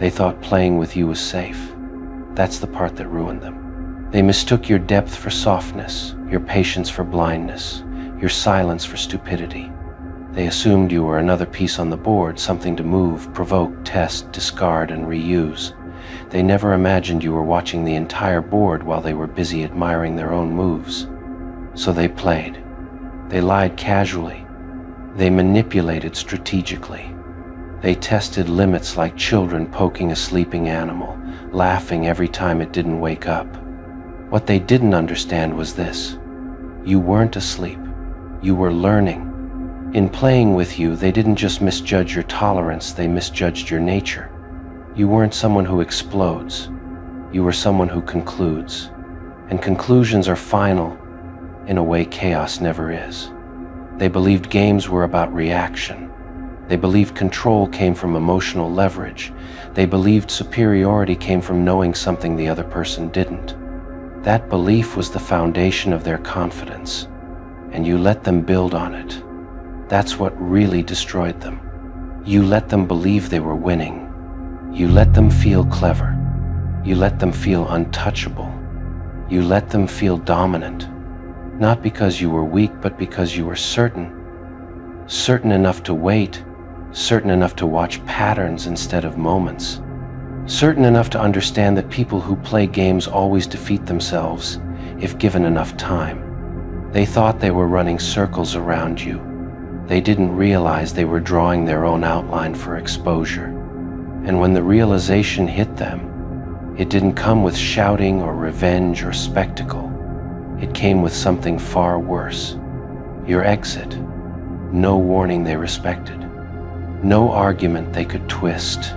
They thought playing with you was safe. That's the part that ruined them. They mistook your depth for softness, your patience for blindness, your silence for stupidity. They assumed you were another piece on the board, something to move, provoke, test, discard, and reuse. They never imagined you were watching the entire board while they were busy admiring their own moves. So they played. They lied casually. They manipulated strategically. They tested limits like children poking a sleeping animal, laughing every time it didn't wake up. What they didn't understand was this: you weren't asleep. You were learning. In playing with you, they didn't just misjudge your tolerance, they misjudged your nature. You weren't someone who explodes. You were someone who concludes. And conclusions are final in a way chaos never is. They believed games were about reaction. They believed control came from emotional leverage. They believed superiority came from knowing something the other person didn't. That belief was the foundation of their confidence, and you let them build on it. That's what really destroyed them. You let them believe they were winning. You let them feel clever. You let them feel untouchable. You let them feel dominant. Not because you were weak, but because you were certain. Certain enough to wait. Certain enough to watch patterns instead of moments. Certain enough to understand that people who play games always defeat themselves if given enough time. They thought they were running circles around you. They didn't realize they were drawing their own outline for exposure. And when the realization hit them, it didn't come with shouting or revenge or spectacle. It came with something far worse. Your exit. No warning they respected. No argument they could twist.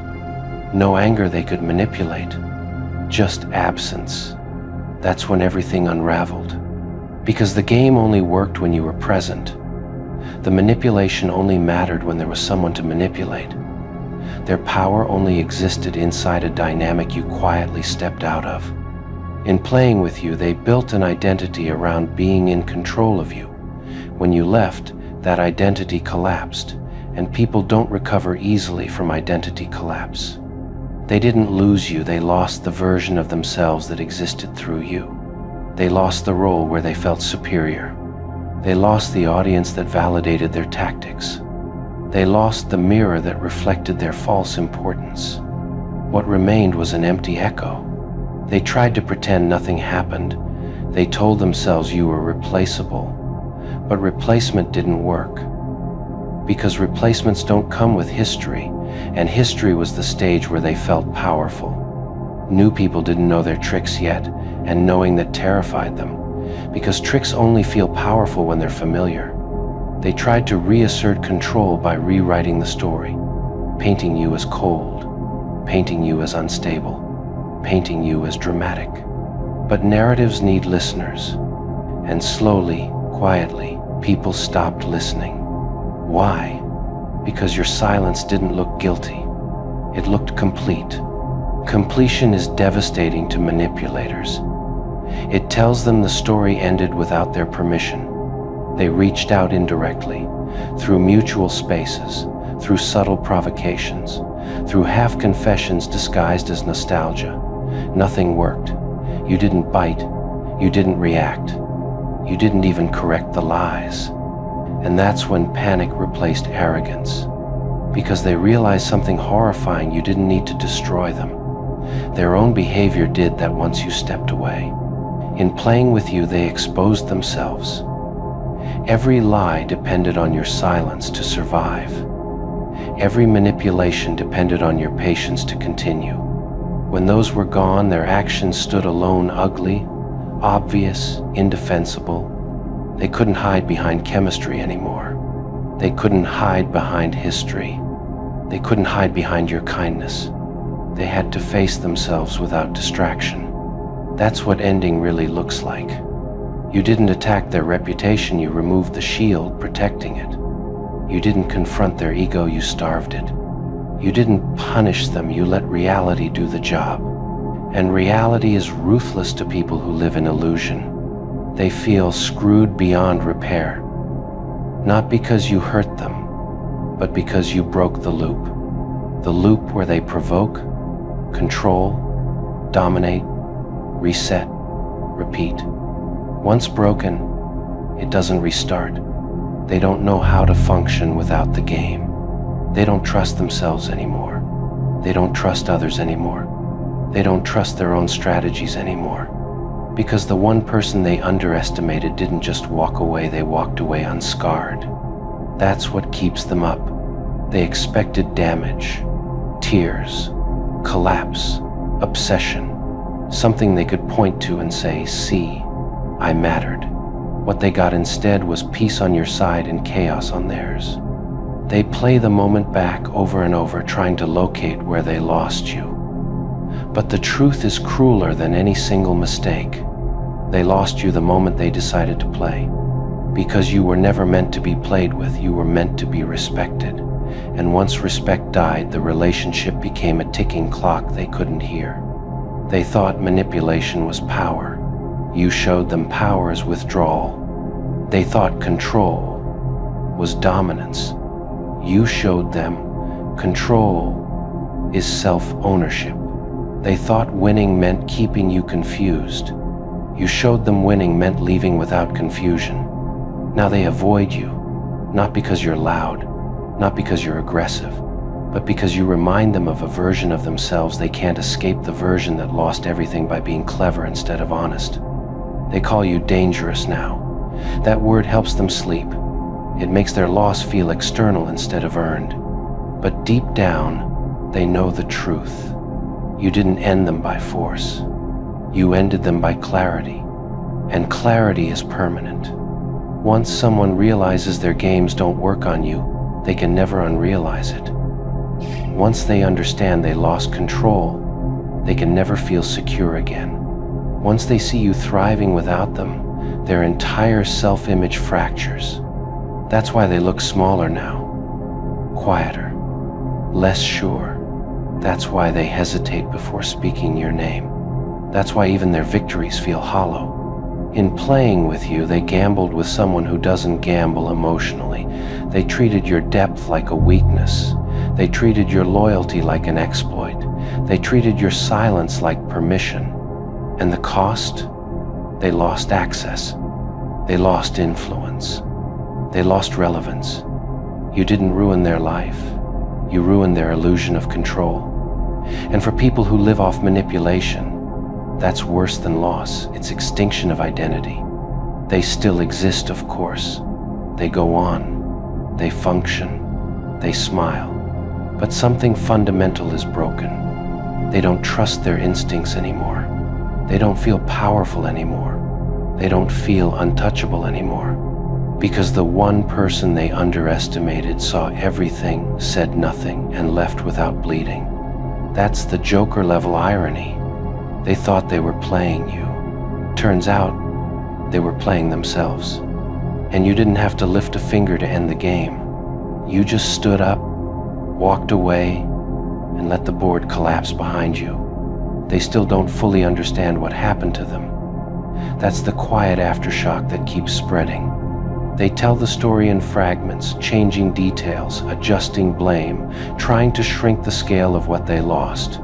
No anger they could manipulate. Just absence. That's when everything unraveled. Because the game only worked when you were present. The manipulation only mattered when there was someone to manipulate. Their power only existed inside a dynamic you quietly stepped out of. In playing with you, they built an identity around being in control of you. When you left, that identity collapsed, and people don't recover easily from identity collapse. They didn't lose you, they lost the version of themselves that existed through you. They lost the role where they felt superior. They lost the audience that validated their tactics. They lost the mirror that reflected their false importance. What remained was an empty echo. They tried to pretend nothing happened. They told themselves you were replaceable. But replacement didn't work. Because replacements don't come with history, and history was the stage where they felt powerful. New people didn't know their tricks yet, and knowing that terrified them. Because tricks only feel powerful when they're familiar. They tried to reassert control by rewriting the story, painting you as cold, painting you as unstable, painting you as dramatic. But narratives need listeners, and slowly, quietly, people stopped listening. Why? Because your silence didn't look guilty. It looked complete. Completion is devastating to manipulators. It tells them the story ended without their permission. They reached out indirectly, through mutual spaces, through subtle provocations, through half-confessions disguised as nostalgia. Nothing worked. You didn't bite. You didn't react. You didn't even correct the lies. And that's when panic replaced arrogance. Because they realized something horrifying: you didn't need to destroy them. Their own behavior did that once you stepped away. In playing with you, they exposed themselves. Every lie depended on your silence to survive. Every manipulation depended on your patience to continue. When those were gone, their actions stood alone, ugly, obvious, indefensible. They couldn't hide behind chemistry anymore. They couldn't hide behind history. They couldn't hide behind your kindness. They had to face themselves without distraction. That's what ending really looks like. You didn't attack their reputation, you removed the shield protecting it. You didn't confront their ego, you starved it. You didn't punish them, you let reality do the job. And reality is ruthless to people who live in illusion. They feel screwed beyond repair. Not because you hurt them, but because you broke the loop. The loop where they provoke, Control, dominate, reset, repeat. Once broken, it doesn't restart. They don't know how to function without the game. They don't trust themselves anymore. They don't trust others anymore. They don't trust their own strategies anymore. Because the one person they underestimated didn't just walk away, they walked away unscarred. That's what keeps them up. They expected damage, tears, collapse, obsession, something they could point to and say, "See, I mattered." What they got instead was peace on your side and chaos on theirs. They play the moment back over and over, trying to locate where they lost you. But the truth is crueler than any single mistake. They lost you the moment they decided to play. Because you were never meant to be played with, you were meant to be respected. And once respect died, the relationship became a ticking clock they couldn't hear. They thought manipulation was power. You showed them power as withdrawal. They thought control was dominance. You showed them control is self-ownership. They thought winning meant keeping you confused. You showed them winning meant leaving without confusion. Now they avoid you, not because you're loud, not because you're aggressive, but because you remind them of a version of themselves they can't escape, the version that lost everything by being clever instead of honest. They call you dangerous now. That word helps them sleep. It makes their loss feel external instead of earned. But deep down, they know the truth. You didn't end them by force. You ended them by clarity. And clarity is permanent. Once someone realizes their games don't work on you, they can never unrealize it. Once they understand they lost control, they can never feel secure again. Once they see you thriving without them, their entire self-image fractures. That's why they look smaller now, quieter, less sure. That's why they hesitate before speaking your name. That's why even their victories feel hollow. In playing with you, they gambled with someone who doesn't gamble emotionally. They treated your depth like a weakness. They treated your loyalty like an exploit. They treated your silence like permission. And the cost? They lost access. They lost influence. They lost relevance. You didn't ruin their life. You ruined their illusion of control. And for people who live off manipulation, that's worse than loss. It's extinction of identity. They still exist, of course. They go on. They function. They smile. But something fundamental is broken. They don't trust their instincts anymore. They don't feel powerful anymore. They don't feel untouchable anymore. Because the one person they underestimated saw everything, said nothing, and left without bleeding. That's the Joker-level irony. They thought they were playing you. Turns out, they were playing themselves. And you didn't have to lift a finger to end the game. You just stood up, walked away, and let the board collapse behind you. They still don't fully understand what happened to them. That's the quiet aftershock that keeps spreading. They tell the story in fragments, changing details, adjusting blame, trying to shrink the scale of what they lost.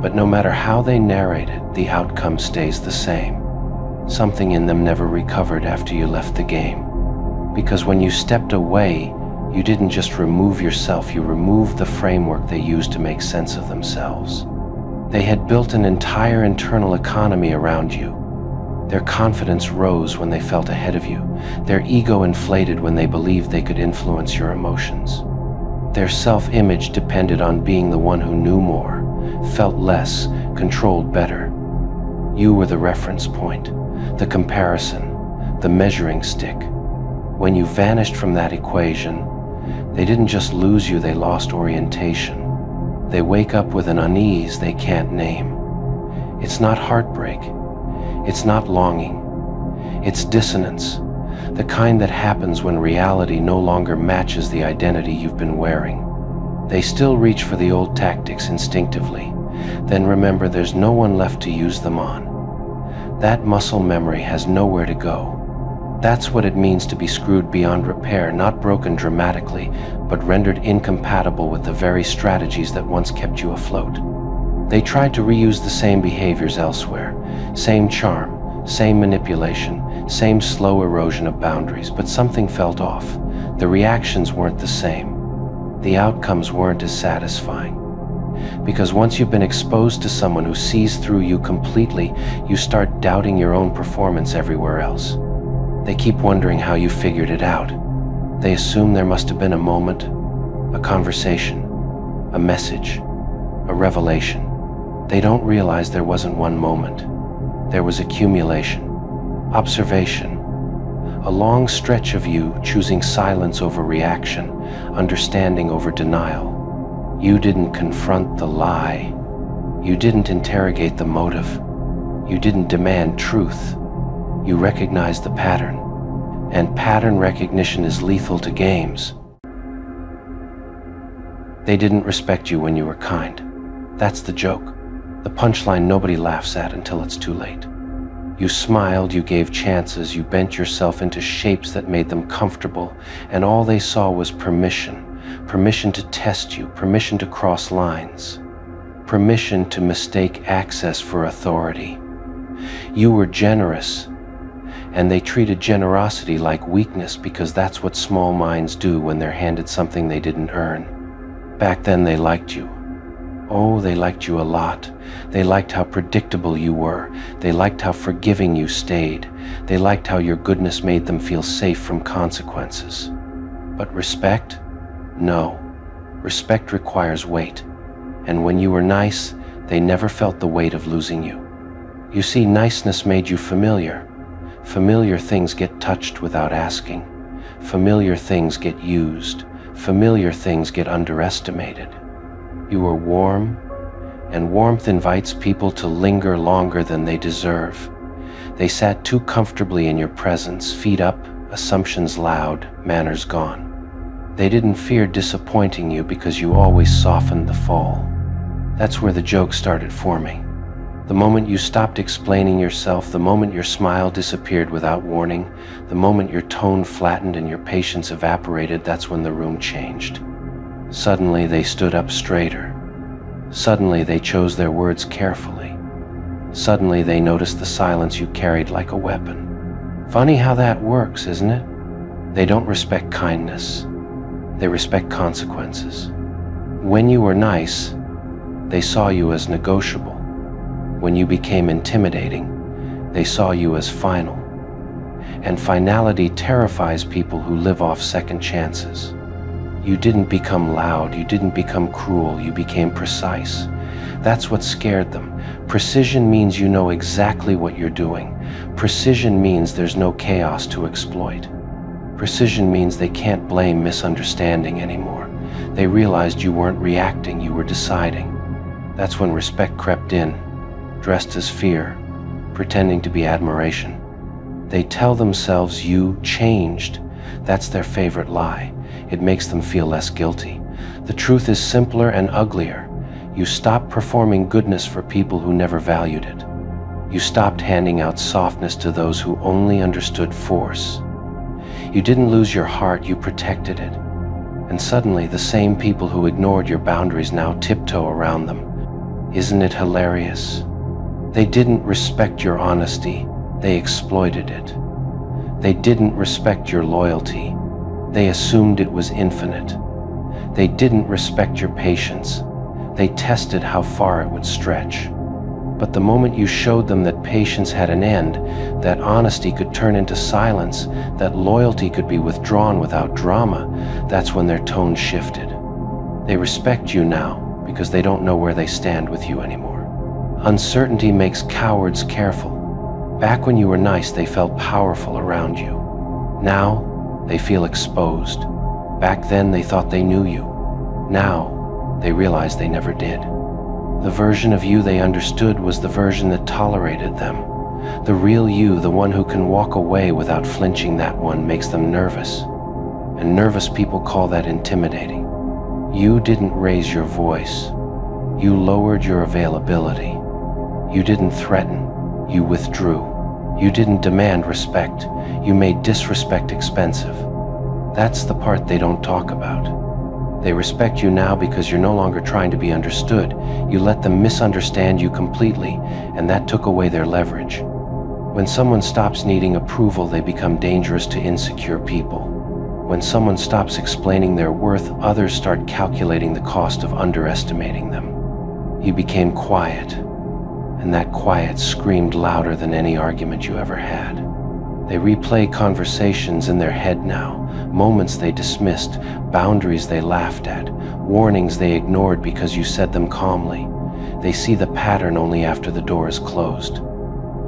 But no matter how they narrate it, the outcome stays the same. Something in them never recovered after you left the game. Because when you stepped away, you didn't just remove yourself, you removed the framework they used to make sense of themselves. They had built an entire internal economy around you. Their confidence rose when they felt ahead of you. Their ego inflated when they believed they could influence your emotions. Their self-image depended on being the one who knew more, felt less, controlled better. You were the reference point, the comparison, the measuring stick. When you vanished from that equation, they didn't just lose you, they lost orientation. They wake up with an unease they can't name. It's not heartbreak. It's not longing. It's dissonance, the kind that happens when reality no longer matches the identity you've been wearing. They still reach for the old tactics instinctively, then remember there's no one left to use them on. That muscle memory has nowhere to go. That's what it means to be screwed beyond repair, not broken dramatically, but rendered incompatible with the very strategies that once kept you afloat. They tried to reuse the same behaviors elsewhere, same charm, same manipulation, same slow erosion of boundaries, but something felt off. The reactions weren't the same. The outcomes weren't as satisfying. Because once you've been exposed to someone who sees through you completely, you start doubting your own performance everywhere else. They keep wondering how you figured it out. They assume there must have been a moment, a conversation, a message, a revelation. They don't realize there wasn't one moment. There was accumulation, observation, a long stretch of you choosing silence over reaction, understanding over denial. You didn't confront the lie. You didn't interrogate the motive. You didn't demand truth. You recognized the pattern. And pattern recognition is lethal to games. They didn't respect you when you were kind. That's the joke. The punchline nobody laughs at until it's too late. You smiled, you gave chances, you bent yourself into shapes that made them comfortable, and all they saw was permission. Permission to test you, permission to cross lines, permission to mistake access for authority. You were generous, and they treated generosity like weakness because that's what small minds do when they're handed something they didn't earn. Back then they liked you. Oh, they liked you a lot. They liked how predictable you were. They liked how forgiving you stayed. They liked how your goodness made them feel safe from consequences. But respect? No. Respect requires weight. And when you were nice, they never felt the weight of losing you. You see, niceness made you familiar. Familiar things get touched without asking. Familiar things get used. Familiar things get underestimated. You were warm, and warmth invites people to linger longer than they deserve. They sat too comfortably in your presence, feet up, assumptions loud, manners gone. They didn't fear disappointing you because you always softened the fall. That's where the joke started forming. The moment you stopped explaining yourself, the moment your smile disappeared without warning, the moment your tone flattened and your patience evaporated, that's when the room changed. Suddenly they stood up straighter. Suddenly they chose their words carefully. Suddenly they noticed the silence you carried like a weapon. Funny how that works, isn't it? They don't respect kindness. They respect consequences. When you were nice, they saw you as negotiable. When you became intimidating, they saw you as final. And finality terrifies people who live off second chances. You didn't become loud, you didn't become cruel, you became precise. That's what scared them. Precision means you know exactly what you're doing. Precision means there's no chaos to exploit. Precision means they can't blame misunderstanding anymore. They realized you weren't reacting, you were deciding. That's when respect crept in, dressed as fear, pretending to be admiration. They tell themselves you changed. That's their favorite lie. It makes them feel less guilty. The truth is simpler and uglier. You stopped performing goodness for people who never valued it. You stopped handing out softness to those who only understood force. You didn't lose your heart, you protected it. And suddenly the same people who ignored your boundaries now tiptoe around them. Isn't it hilarious? They didn't respect your honesty, they exploited it. They didn't respect your loyalty, they assumed it was infinite. They didn't respect your patience, they tested how far it would stretch. But the moment you showed them that patience had an end, that honesty could turn into silence, that loyalty could be withdrawn without drama, that's when their tone shifted. They respect you now because they don't know where they stand with you anymore. Uncertainty makes cowards careful. Back when you were nice, they felt powerful around you. Now, they feel exposed. Back then, they thought they knew you. Now, they realize they never did. The version of you they understood was the version that tolerated them. The real you, the one who can walk away without flinching, that one makes them nervous. And nervous people call that intimidating. You didn't raise your voice. You lowered your availability. You didn't threaten. You withdrew. You didn't demand respect. You made disrespect expensive. That's the part they don't talk about. They respect you now because you're no longer trying to be understood. You let them misunderstand you completely, and that took away their leverage. When someone stops needing approval, they become dangerous to insecure people. When someone stops explaining their worth, others start calculating the cost of underestimating them. You became quiet, and that quiet screamed louder than any argument you ever had. They replay conversations in their head now, moments they dismissed, boundaries they laughed at, warnings they ignored because you said them calmly. They see the pattern only after the door is closed,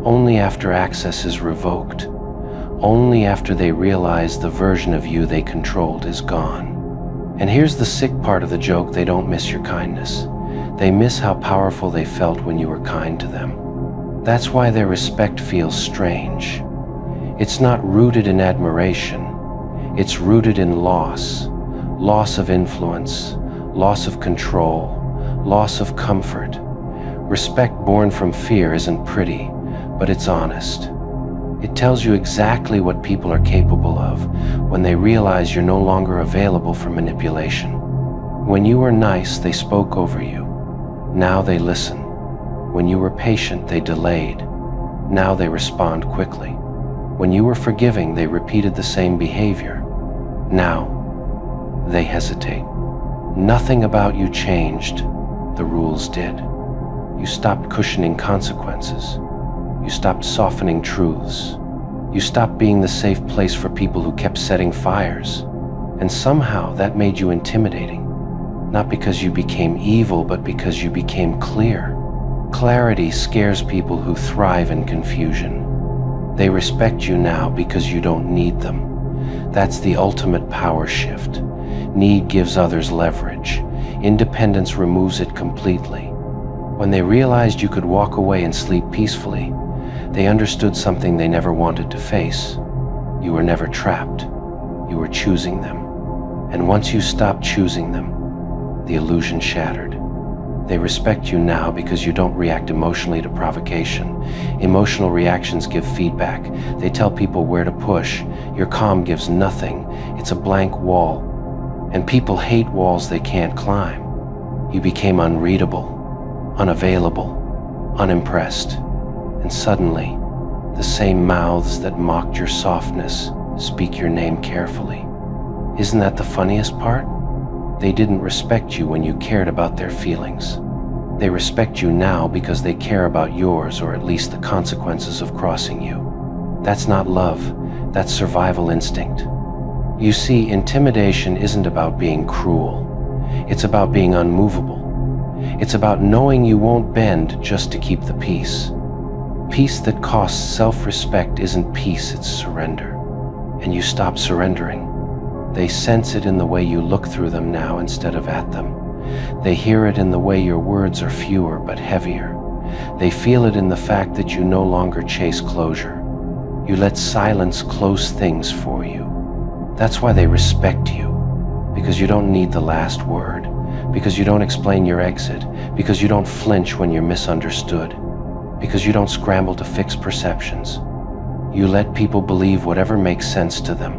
only after access is revoked, only after they realize the version of you they controlled is gone. And here's the sick part of the joke: they don't miss your kindness. They miss how powerful they felt when you were kind to them. That's why their respect feels strange. It's not rooted in admiration. It's rooted in loss. Loss of influence, loss of control, loss of comfort. Respect born from fear isn't pretty, but it's honest. It tells you exactly what people are capable of when they realize you're no longer available for manipulation. When you were nice, they spoke over you. Now they listen. When you were patient, they delayed. Now they respond quickly. When you were forgiving, they repeated the same behavior. Now they hesitate. Nothing about you changed. The rules did. You stopped cushioning consequences. You stopped softening truths. You stopped being the safe place for people who kept setting fires. And somehow that made you intimidating. Not because you became evil, but because you became clear. Clarity scares people who thrive in confusion. They respect you now because you don't need them. That's the ultimate power shift. Need gives others leverage. Independence removes it completely. When they realized you could walk away and sleep peacefully, they understood something they never wanted to face. You were never trapped. You were choosing them. And once you stopped choosing them, the illusion shattered. They respect you now because you don't react emotionally to provocation. Emotional reactions give feedback. They tell people where to push. Your calm gives nothing. It's a blank wall. And people hate walls they can't climb. You became unreadable, unavailable, unimpressed. And suddenly, the same mouths that mocked your softness speak your name carefully. Isn't that the funniest part? They didn't respect you when you cared about their feelings. They respect you now because they care about yours, or at least the consequences of crossing you. That's not love, that's survival instinct. You see, intimidation isn't about being cruel. It's about being unmovable. It's about knowing you won't bend just to keep the peace. Peace that costs self-respect isn't peace, it's surrender. And you stop surrendering. They sense it in the way you look through them now instead of at them. They hear it in the way your words are fewer but heavier. They feel it in the fact that you no longer chase closure. You let silence close things for you. That's why they respect you. Because you don't need the last word. Because you don't explain your exit. Because you don't flinch when you're misunderstood. Because you don't scramble to fix perceptions. You let people believe whatever makes sense to them.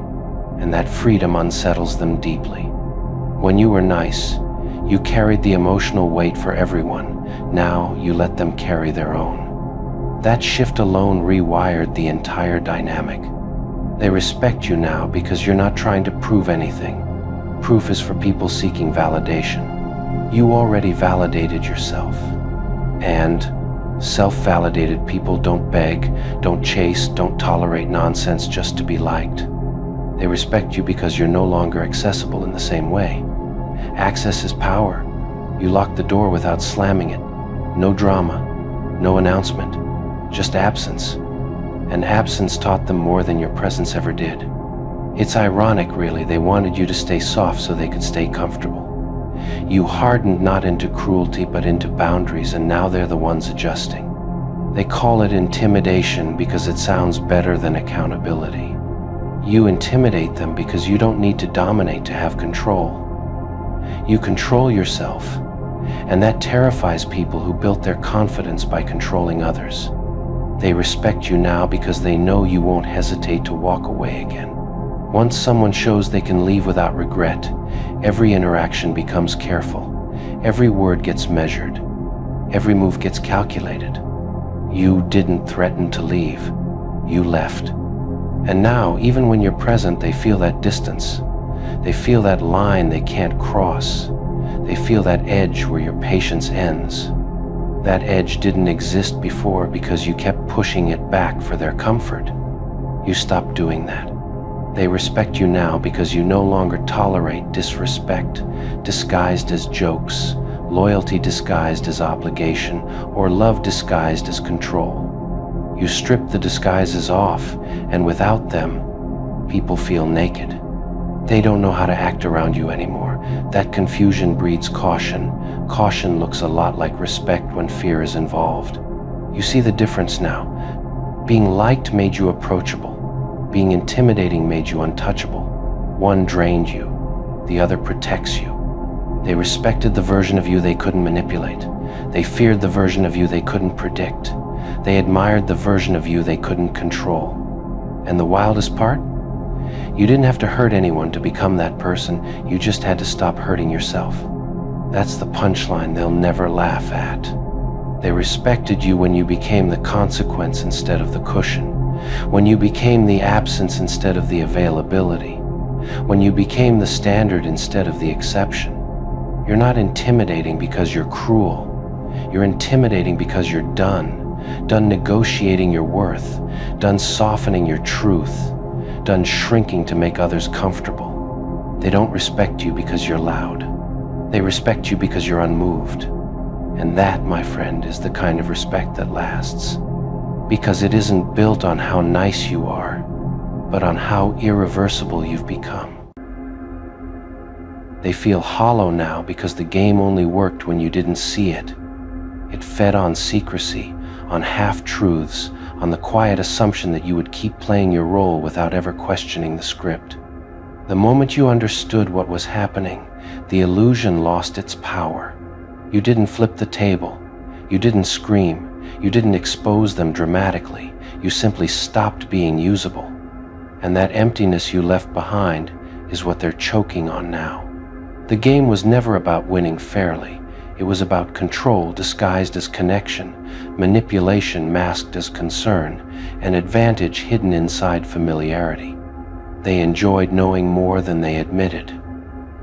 And that freedom unsettles them deeply. When you were nice, you carried the emotional weight for everyone. Now you let them carry their own. That shift alone rewired the entire dynamic. They respect you now because you're not trying to prove anything. Proof is for people seeking validation. You already validated yourself. And self-validated people don't beg, don't chase, don't tolerate nonsense just to be liked. They respect you because you're no longer accessible in the same way. Access is power. You lock the door without slamming it. No drama, no announcement, just absence. And absence taught them more than your presence ever did. It's ironic, really. They wanted you to stay soft so they could stay comfortable. You hardened not into cruelty but into boundaries, and now they're the ones adjusting. They call it intimidation because it sounds better than accountability. You intimidate them because you don't need to dominate to have control. You control yourself, and that terrifies people who built their confidence by controlling others. They respect you now because they know you won't hesitate to walk away again. Once someone shows they can leave without regret, every interaction becomes careful. Every word gets measured. Every move gets calculated. You didn't threaten to leave. You left. And now, even when you're present, they feel that distance. They feel that line they can't cross. They feel that edge where your patience ends. That edge didn't exist before because you kept pushing it back for their comfort. You stopped doing that. They respect you now because you no longer tolerate disrespect disguised as jokes, loyalty disguised as obligation, or love disguised as control. You strip the disguises off, and without them, people feel naked. They don't know how to act around you anymore. That confusion breeds caution. Caution looks a lot like respect when fear is involved. You see the difference now. Being liked made you approachable. Being intimidating made you untouchable. One drained you, the other protects you. They respected the version of you they couldn't manipulate. They feared the version of you they couldn't predict. They admired the version of you they couldn't control. And the wildest part? You didn't have to hurt anyone to become that person. You just had to stop hurting yourself. That's the punchline they'll never laugh at. They respected you when you became the consequence instead of the cushion. When you became the absence instead of the availability. When you became the standard instead of the exception. You're not intimidating because you're cruel. You're intimidating because you're done. Done negotiating your worth. Done softening your truth. Done shrinking to make others comfortable. They don't respect you because you're loud. They respect you because you're unmoved. And that, my friend, is the kind of respect that lasts. Because it isn't built on how nice you are, but on how irreversible you've become. They feel hollow now because the game only worked when you didn't see it. It fed on secrecy, on half-truths, on the quiet assumption that you would keep playing your role without ever questioning the script. The moment you understood what was happening, the illusion lost its power. You didn't flip the table. You didn't scream. You didn't expose them dramatically. You simply stopped being usable. And that emptiness you left behind is what they're choking on now. The game was never about winning fairly. It was about control disguised as connection, manipulation masked as concern, and advantage hidden inside familiarity. They enjoyed knowing more than they admitted,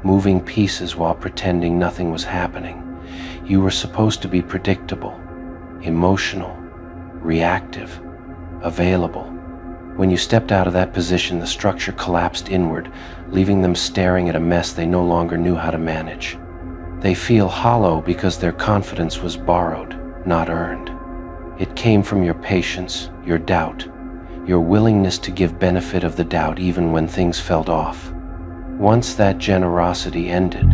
moving pieces while pretending nothing was happening. You were supposed to be predictable, emotional, reactive, available. When you stepped out of that position, the structure collapsed inward, leaving them staring at a mess they no longer knew how to manage. They feel hollow because their confidence was borrowed, not earned. It came from your patience, your doubt, your willingness to give benefit of the doubt even when things felt off. Once that generosity ended,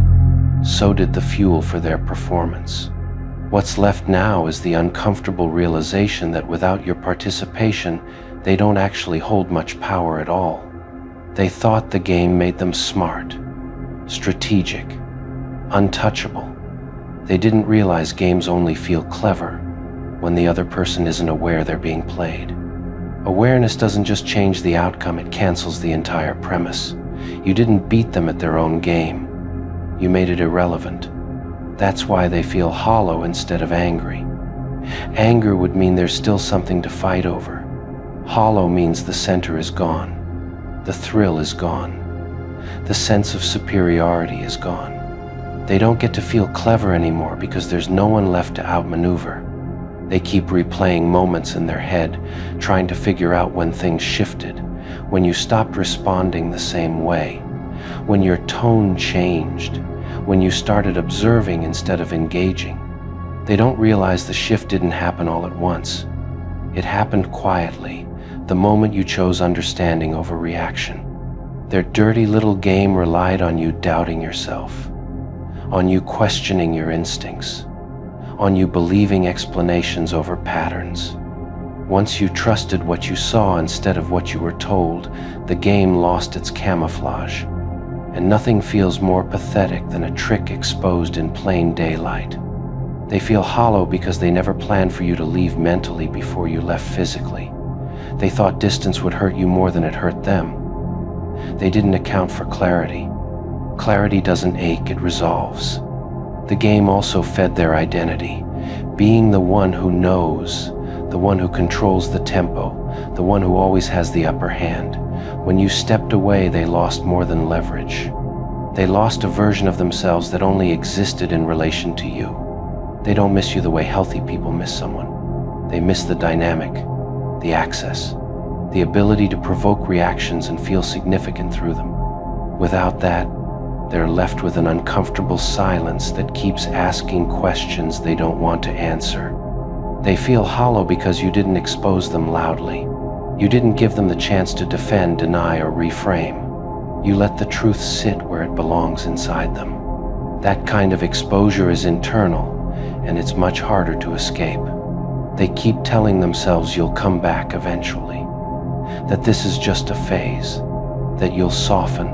so did the fuel for their performance. What's left now is the uncomfortable realization that without your participation, they don't actually hold much power at all. They thought the game made them smart, strategic, untouchable. They didn't realize games only feel clever when the other person isn't aware they're being played. Awareness doesn't just change the outcome, it cancels the entire premise. You didn't beat them at their own game. You made it irrelevant. That's why they feel hollow instead of angry. Anger would mean there's still something to fight over. Hollow means the center is gone. The thrill is gone. The sense of superiority is gone. They don't get to feel clever anymore because there's no one left to outmaneuver. They keep replaying moments in their head, trying to figure out when things shifted, when you stopped responding the same way, when your tone changed, when you started observing instead of engaging. They don't realize the shift didn't happen all at once. It happened quietly, the moment you chose understanding over reaction. Their dirty little game relied on you doubting yourself, on you questioning your instincts, on you believing explanations over patterns. Once you trusted what you saw instead of what you were told, the game lost its camouflage. And nothing feels more pathetic than a trick exposed in plain daylight. They feel hollow because they never planned for you to leave mentally before you left physically. They thought distance would hurt you more than it hurt them. They didn't account for clarity. Clarity doesn't ache, it resolves. The game also fed their identity, being the one who knows, the one who controls the tempo, the one who always has the upper hand. When you stepped away, they lost more than leverage. They lost a version of themselves that only existed in relation to you. They don't miss you the way healthy people miss someone. They miss the dynamic, the access, the ability to provoke reactions and feel significant through them. Without that, they're left with an uncomfortable silence that keeps asking questions they don't want to answer. They feel hollow because you didn't expose them loudly. You didn't give them the chance to defend, deny, or reframe. You let the truth sit where it belongs inside them. That kind of exposure is internal, and it's much harder to escape. They keep telling themselves you'll come back eventually, that this is just a phase, that you'll soften,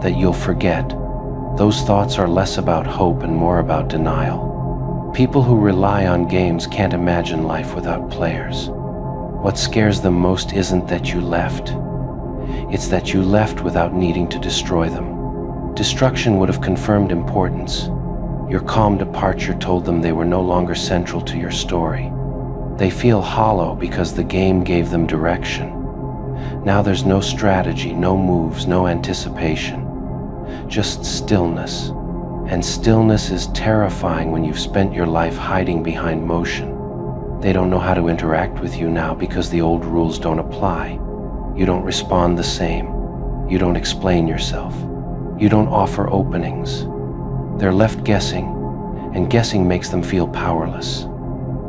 that you'll forget. Those thoughts are less about hope and more about denial. People who rely on games can't imagine life without players. What scares them most isn't that you left. It's that you left without needing to destroy them. Destruction would have confirmed importance. Your calm departure told them they were no longer central to your story. They feel hollow because the game gave them direction. Now there's no strategy, no moves, no anticipation. Just stillness. And stillness is terrifying when you've spent your life hiding behind motion. They don't know how to interact with you now because the old rules don't apply. You don't respond the same. You don't explain yourself. You don't offer openings. They're left guessing, and guessing makes them feel powerless.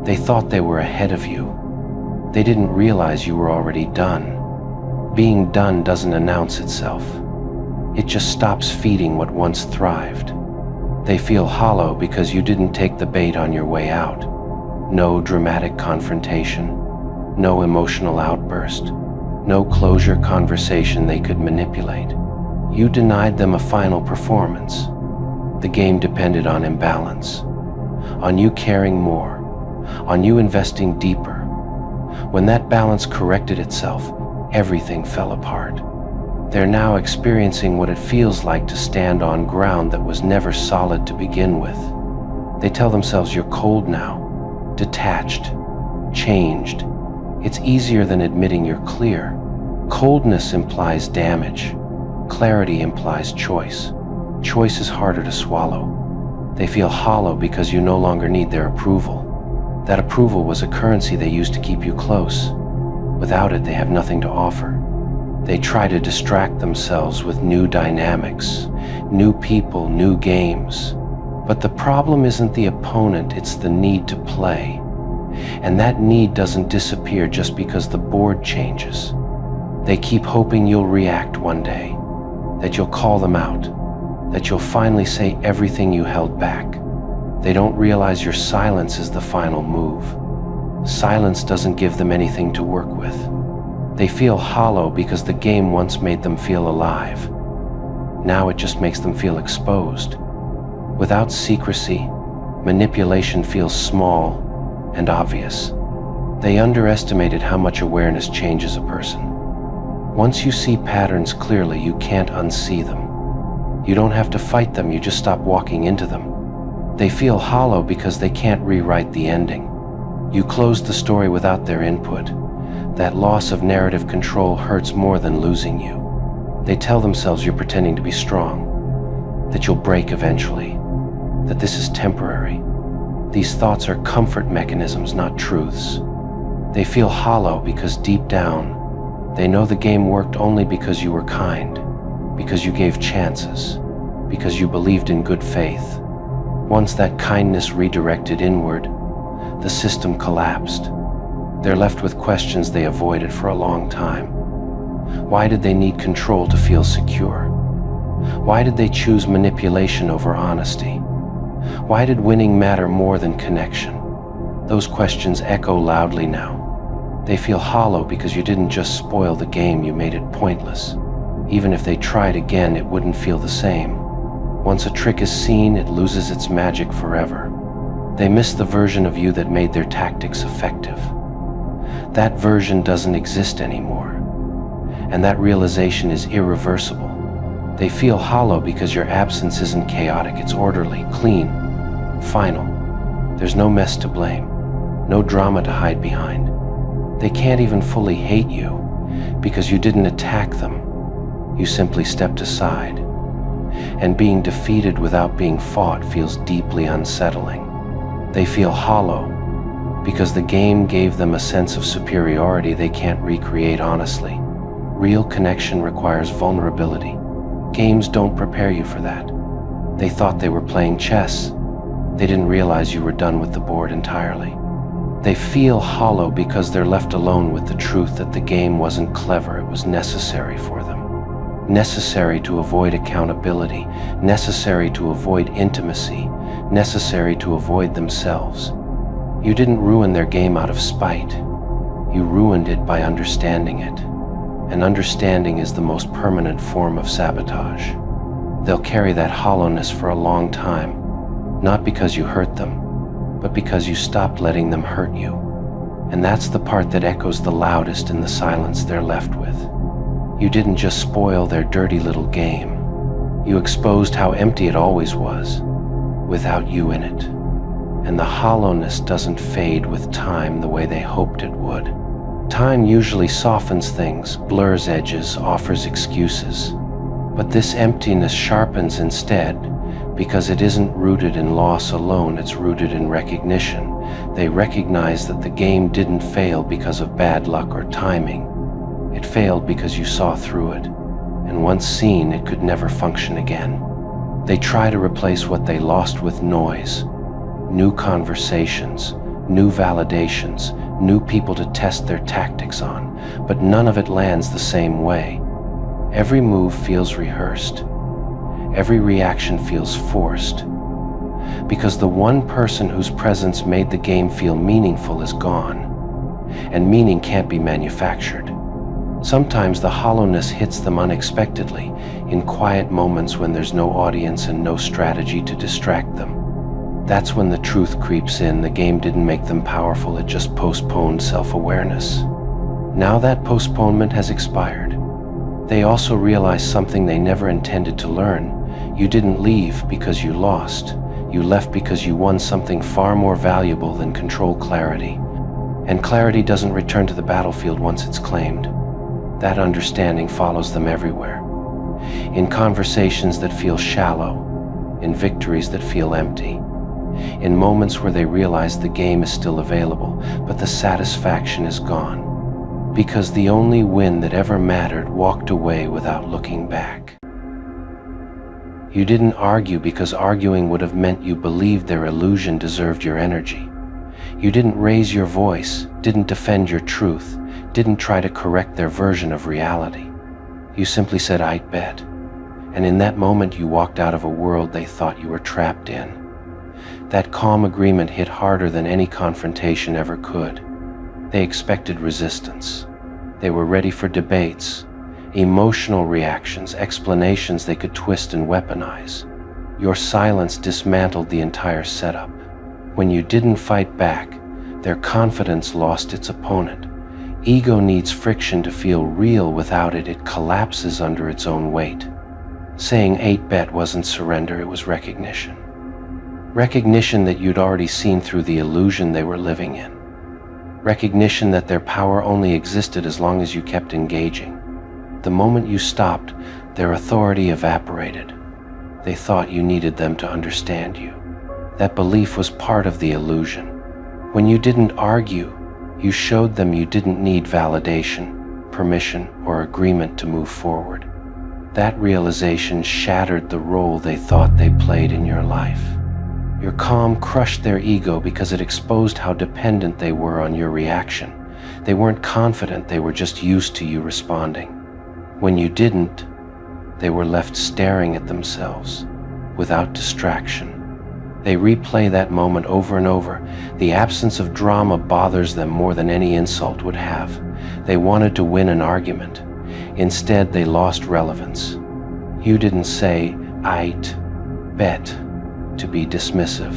They thought they were ahead of you. They didn't realize you were already done. Being done doesn't announce itself. It just stops feeding what once thrived. They feel hollow because you didn't take the bait on your way out. No dramatic confrontation, no emotional outburst, no closure conversation they could manipulate. You denied them a final performance. The game depended on imbalance, on you caring more, on you investing deeper. When that balance corrected itself, everything fell apart. They're now experiencing what it feels like to stand on ground that was never solid to begin with. They tell themselves you're cold now, detached, changed. It's easier than admitting you're clear. Coldness implies damage. Clarity implies choice. Choice is harder to swallow. They feel hollow because you no longer need their approval. That approval was a currency they used to keep you close. Without it, they have nothing to offer. They try to distract themselves with new dynamics, new people, new games. But the problem isn't the opponent, it's the need to play. And that need doesn't disappear just because the board changes. They keep hoping you'll react one day, that you'll call them out, that you'll finally say everything you held back. They don't realize your silence is the final move. Silence doesn't give them anything to work with. They feel hollow because the game once made them feel alive. Now it just makes them feel exposed. Without secrecy, manipulation feels small and obvious. They underestimated how much awareness changes a person. Once you see patterns clearly, you can't unsee them. You don't have to fight them, you just stop walking into them. They feel hollow because they can't rewrite the ending. You closed the story without their input. That loss of narrative control hurts more than losing you. They tell themselves you're pretending to be strong, that you'll break eventually, that this is temporary. These thoughts are comfort mechanisms, not truths. They feel hollow because deep down, they know the game worked only because you were kind, because you gave chances, because you believed in good faith. Once that kindness redirected inward, the system collapsed. They're left with questions they avoided for a long time. Why did they need control to feel secure? Why did they choose manipulation over honesty? Why did winning matter more than connection? Those questions echo loudly now. They feel hollow because you didn't just spoil the game, you made it pointless. Even if they tried again, it wouldn't feel the same. Once a trick is seen, it loses its magic forever. They miss the version of you that made their tactics effective. That version doesn't exist anymore. and that realization is irreversible. They feel hollow because your absence isn't chaotic, it's orderly, clean, final. There's no mess to blame, no drama to hide behind. They can't even fully hate you because you didn't attack them. You simply stepped aside. And being defeated without being fought feels deeply unsettling. They feel hollow because the game gave them a sense of superiority they can't recreate honestly. Real connection requires vulnerability. Games don't prepare you for that. They thought they were playing chess. They didn't realize you were done with the board entirely. They feel hollow because they're left alone with the truth that the game wasn't clever, it was necessary for them. Necessary to avoid accountability, necessary to avoid intimacy, necessary to avoid themselves. You didn't ruin their game out of spite. You ruined it by understanding it. And understanding is the most permanent form of sabotage. They'll carry that hollowness for a long time, not because you hurt them, but because you stopped letting them hurt you. And that's the part that echoes the loudest in the silence they're left with. You didn't just spoil their dirty little game. You exposed how empty it always was, without you in it. And the hollowness doesn't fade with time the way they hoped it would. Time usually softens things, blurs edges, offers excuses. But this emptiness sharpens instead, because it isn't rooted in loss alone, it's rooted in recognition. They recognize that the game didn't fail because of bad luck or timing. It failed because you saw through it, and once seen, it could never function again. They try to replace what they lost with noise, new conversations, new validations, new people to test their tactics on, but none of it lands the same way. Every move feels rehearsed. Every reaction feels forced. Because the one person whose presence made the game feel meaningful is gone, and meaning can't be manufactured. Sometimes the hollowness hits them unexpectedly, in quiet moments when there's no audience and no strategy to distract them. That's when the truth creeps in. The game didn't make them powerful, it just postponed self-awareness. Now that postponement has expired. They also realize something they never intended to learn. You didn't leave because you lost. You left because you won something far more valuable than control clarity. And clarity doesn't return to the battlefield once it's claimed. That understanding follows them everywhere. In conversations that feel shallow, in victories that feel empty, in moments where they realize the game is still available, but the satisfaction is gone, because the only win that ever mattered walked away without looking back. You didn't argue because arguing would have meant you believed their illusion deserved your energy. You didn't raise your voice, didn't defend your truth, didn't try to correct their version of reality. You simply said, "I'd bet." And in that moment you walked out of a world they thought you were trapped in. That calm agreement hit harder than any confrontation ever could. They expected resistance. They were ready for debates, emotional reactions, explanations they could twist and weaponize. Your silence dismantled the entire setup. When you didn't fight back, their confidence lost its opponent. Ego needs friction to feel real. Without it, it collapses under its own weight. Saying 8-bet wasn't surrender, it was recognition. Recognition that you'd already seen through the illusion they were living in. Recognition that their power only existed as long as you kept engaging. The moment you stopped, their authority evaporated. They thought you needed them to understand you. That belief was part of the illusion. When you didn't argue, you showed them you didn't need validation, permission, or agreement to move forward. That realization shattered the role they thought they played in your life. Your calm crushed their ego because it exposed how dependent they were on your reaction. They weren't confident, they were just used to you responding. When you didn't, they were left staring at themselves, without distraction. They replay that moment over and over. The absence of drama bothers them more than any insult would have. They wanted to win an argument. Instead, they lost relevance. You didn't say, "I'd bet," to be dismissive.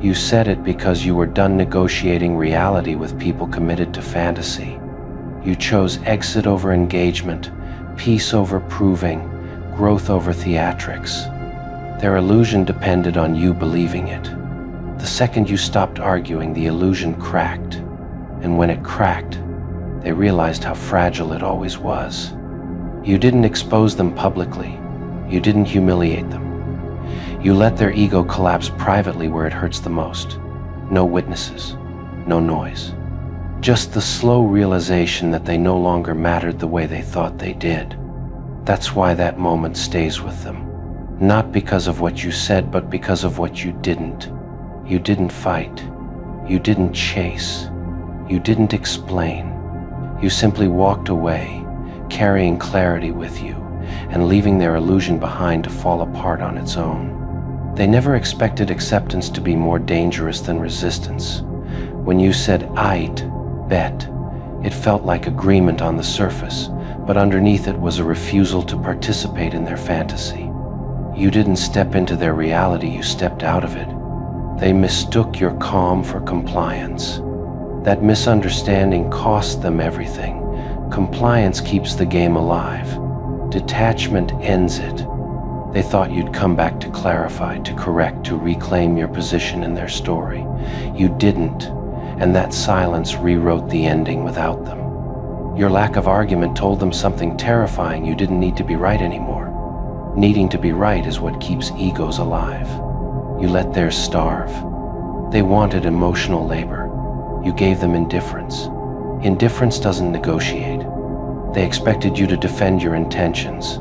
You said it because you were done negotiating reality with people committed to fantasy. You chose exit over engagement, peace over proving, growth over theatrics. Their illusion depended on you believing it. The second you stopped arguing, the illusion cracked. And when it cracked, they realized how fragile it always was. You didn't expose them publicly. You didn't humiliate them. You let their ego collapse privately where it hurts the most. No witnesses, no noise. Just the slow realization that they no longer mattered the way they thought they did. That's why that moment stays with them. Not because of what you said, but because of what you didn't. You didn't fight. You didn't chase. You didn't explain. You simply walked away, carrying clarity with you, and leaving their illusion behind to fall apart on its own. They never expected acceptance to be more dangerous than resistance. When you said, "I'd bet," it felt like agreement on the surface, but underneath it was a refusal to participate in their fantasy. You didn't step into their reality, you stepped out of it. They mistook your calm for compliance. That misunderstanding cost them everything. Compliance keeps the game alive. Detachment ends it. They thought you'd come back to clarify, to correct, to reclaim your position in their story. You didn't, and that silence rewrote the ending without them. Your lack of argument told them something terrifying: you didn't need to be right anymore. Needing to be right is what keeps egos alive. You let theirs starve. They wanted emotional labor. You gave them indifference. Indifference doesn't negotiate. They expected you to defend your intentions.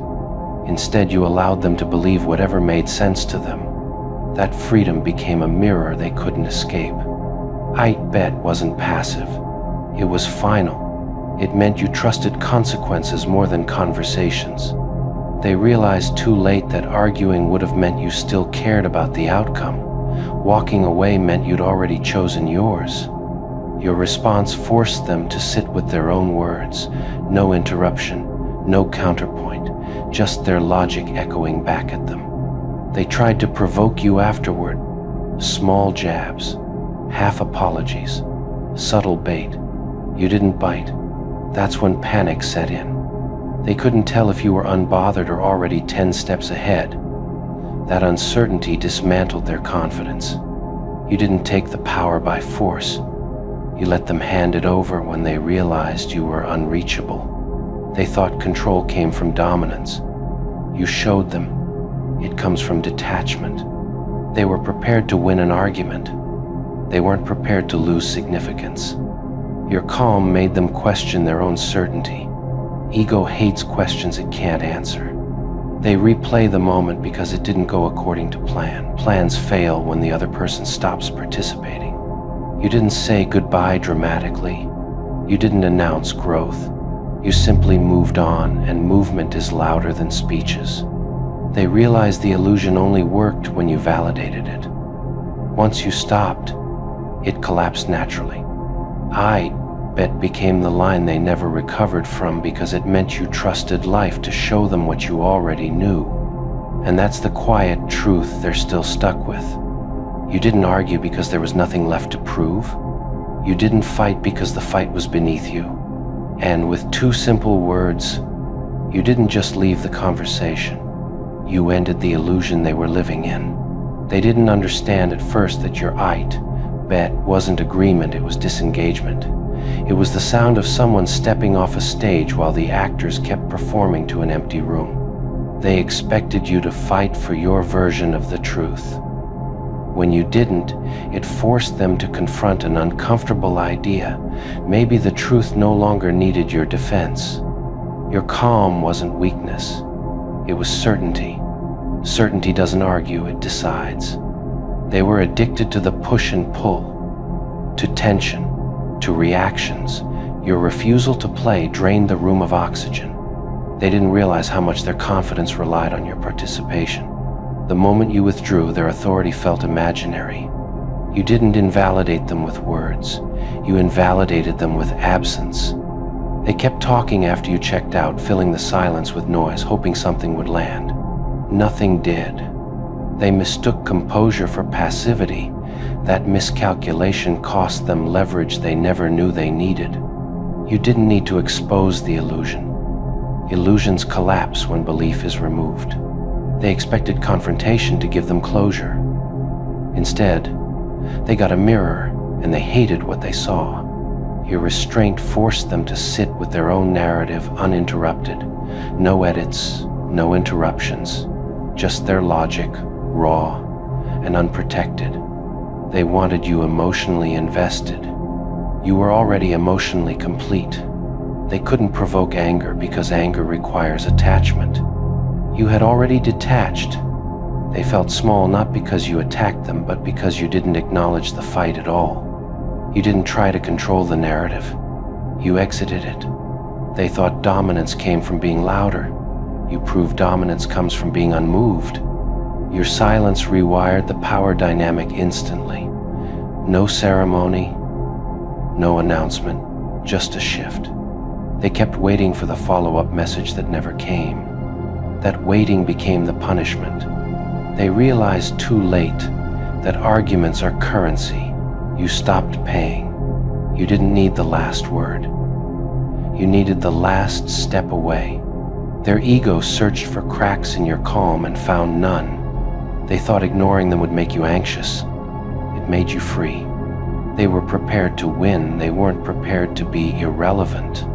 Instead, you allowed them to believe whatever made sense to them. That freedom became a mirror they couldn't escape. I bet wasn't passive. It was final. It meant you trusted consequences more than conversations. They realized too late that arguing would have meant you still cared about the outcome. Walking away meant you'd already chosen yours. Your response forced them to sit with their own words. No interruption, no counterpoint, just their logic echoing back at them. They tried to provoke you afterward. Small jabs, half apologies, subtle bait. You didn't bite. That's when panic set in. They couldn't tell if you were unbothered or already 10 steps ahead. That uncertainty dismantled their confidence. You didn't take the power by force. You let them hand it over when they realized you were unreachable. They thought control came from dominance. You showed them it comes from detachment. They were prepared to win an argument. They weren't prepared to lose significance. Your calm made them question their own certainty. Ego hates questions it can't answer. They replay the moment because it didn't go according to plan. Plans fail when the other person stops participating. You didn't say goodbye dramatically. You didn't announce growth. You simply moved on, and movement is louder than speeches. They realized the illusion only worked when you validated it. Once you stopped, it collapsed naturally. I bet became the line they never recovered from because it meant you trusted life to show them what you already knew. And that's the quiet truth they're still stuck with. You didn't argue because there was nothing left to prove. You didn't fight because the fight was beneath you. And with 2 simple words, you didn't just leave the conversation. You ended the illusion they were living in. They didn't understand at first that your bet wasn't agreement, it was disengagement. It was the sound of someone stepping off a stage while the actors kept performing to an empty room. They expected you to fight for your version of the truth. When you didn't, it forced them to confront an uncomfortable idea. Maybe the truth no longer needed your defense. Your calm wasn't weakness. It was certainty. Certainty doesn't argue, it decides. They were addicted to the push and pull, to tension, to reactions. Your refusal to play drained the room of oxygen. They didn't realize how much their confidence relied on your participation. The moment you withdrew, their authority felt imaginary. You didn't invalidate them with words. You invalidated them with absence. They kept talking after you checked out, filling the silence with noise, hoping something would land. Nothing did. They mistook composure for passivity. That miscalculation cost them leverage they never knew they needed. You didn't need to expose the illusion. Illusions collapse when belief is removed. They expected confrontation to give them closure. Instead, they got a mirror and they hated what they saw. Your restraint forced them to sit with their own narrative uninterrupted. No edits, no interruptions, just their logic, raw and unprotected. They wanted you emotionally invested. You were already emotionally complete. They couldn't provoke anger because anger requires attachment. You had already detached. They felt small not because you attacked them, but because you didn't acknowledge the fight at all. You didn't try to control the narrative. You exited it. They thought dominance came from being louder. You proved dominance comes from being unmoved. Your silence rewired the power dynamic instantly. No ceremony, no announcement, just a shift. They kept waiting for the follow-up message that never came. That waiting became the punishment. They realized too late that arguments are currency. You stopped paying. You didn't need the last word. You needed the last step away. Their ego searched for cracks in your calm and found none. They thought ignoring them would make you anxious. It made you free. They were prepared to win. They weren't prepared to be irrelevant.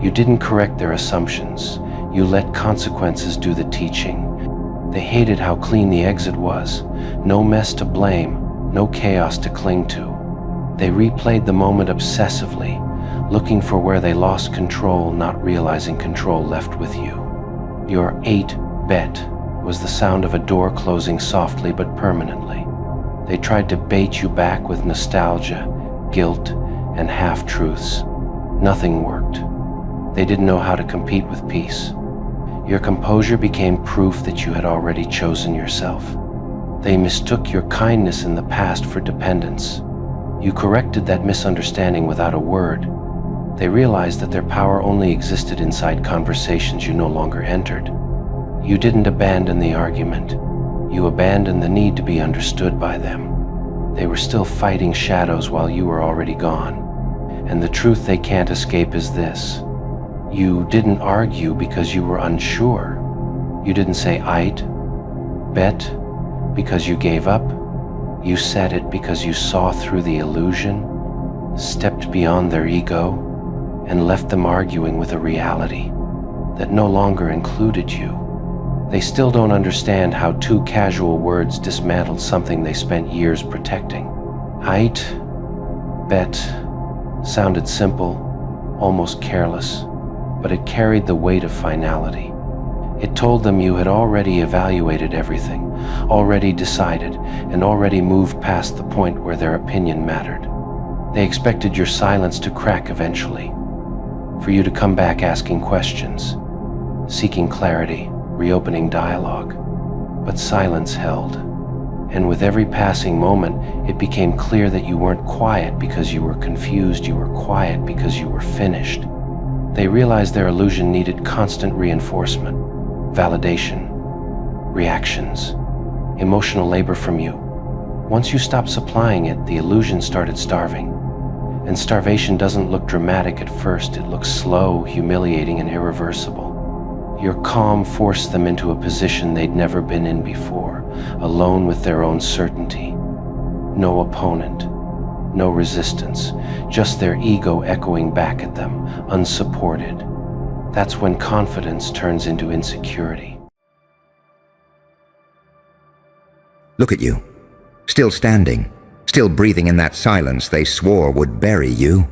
You didn't correct their assumptions. You let consequences do the teaching. They hated how clean the exit was. No mess to blame, no chaos to cling to. They replayed the moment obsessively, looking for where they lost control, not realizing control left with you. Your 8-bet was the sound of a door closing softly but permanently. They tried to bait you back with nostalgia, guilt, and half-truths. Nothing worked. They didn't know how to compete with peace. Your composure became proof that you had already chosen yourself. They mistook your kindness in the past for dependence. You corrected that misunderstanding without a word. They realized that their power only existed inside conversations you no longer entered. You didn't abandon the argument. You abandoned the need to be understood by them. They were still fighting shadows while you were already gone. And the truth they can't escape is this. You didn't argue because you were unsure. You didn't say "I'd bet" because you gave up. You said it because you saw through the illusion, stepped beyond their ego, and left them arguing with a reality that no longer included you. They still don't understand how 2 casual words dismantled something they spent years protecting. "I'd bet" sounded simple, almost careless, but it carried the weight of finality. It told them you had already evaluated everything, already decided, and already moved past the point where their opinion mattered. They expected your silence to crack eventually, for you to come back asking questions, seeking clarity, reopening dialogue. But silence held, and with every passing moment, it became clear that you weren't quiet because you were confused, you were quiet because you were finished. They realized their illusion needed constant reinforcement, validation, reactions, emotional labor from you. Once you stopped supplying it, the illusion started starving. And starvation doesn't look dramatic at first, it looks slow, humiliating, and irreversible. Your calm forced them into a position they'd never been in before, alone with their own certainty. No opponent, no resistance, just their ego echoing back at them, unsupported. That's when confidence turns into insecurity. Look at you, still standing, still breathing in that silence they swore would bury you.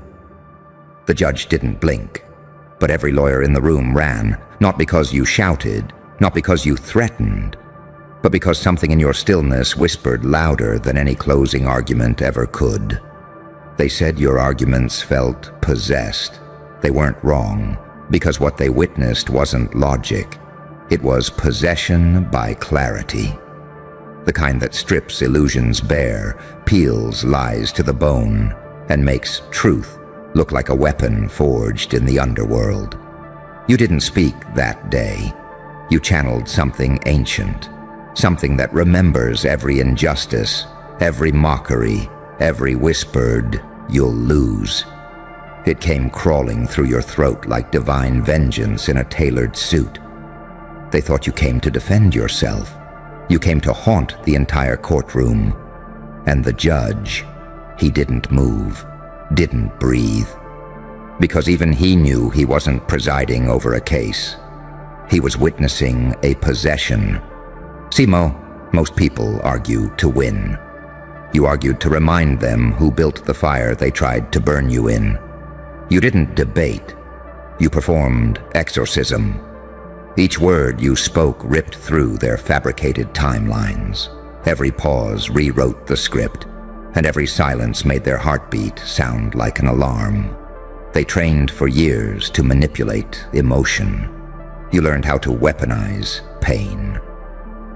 The judge didn't blink, but every lawyer in the room ran, not because you shouted, not because you threatened, but because something in your stillness whispered louder than any closing argument ever could. They said your arguments felt possessed. They weren't wrong, because what they witnessed wasn't logic. It was possession by clarity. The kind that strips illusions bare, peels lies to the bone, and makes truth look like a weapon forged in the underworld. You didn't speak that day. You channeled something ancient, something that remembers every injustice, every mockery, every whispered, "You'll lose." It came crawling through your throat like divine vengeance in a tailored suit. They thought you came to defend yourself. You came to haunt the entire courtroom. And the judge, he didn't move, didn't breathe. Because even he knew he wasn't presiding over a case. He was witnessing a possession. See, most people argue to win. You argued to remind them who built the fire they tried to burn you in. You didn't debate. You performed exorcism. Each word you spoke ripped through their fabricated timelines. Every pause rewrote the script, and every silence made their heartbeat sound like an alarm. They trained for years to manipulate emotion. You learned how to weaponize pain.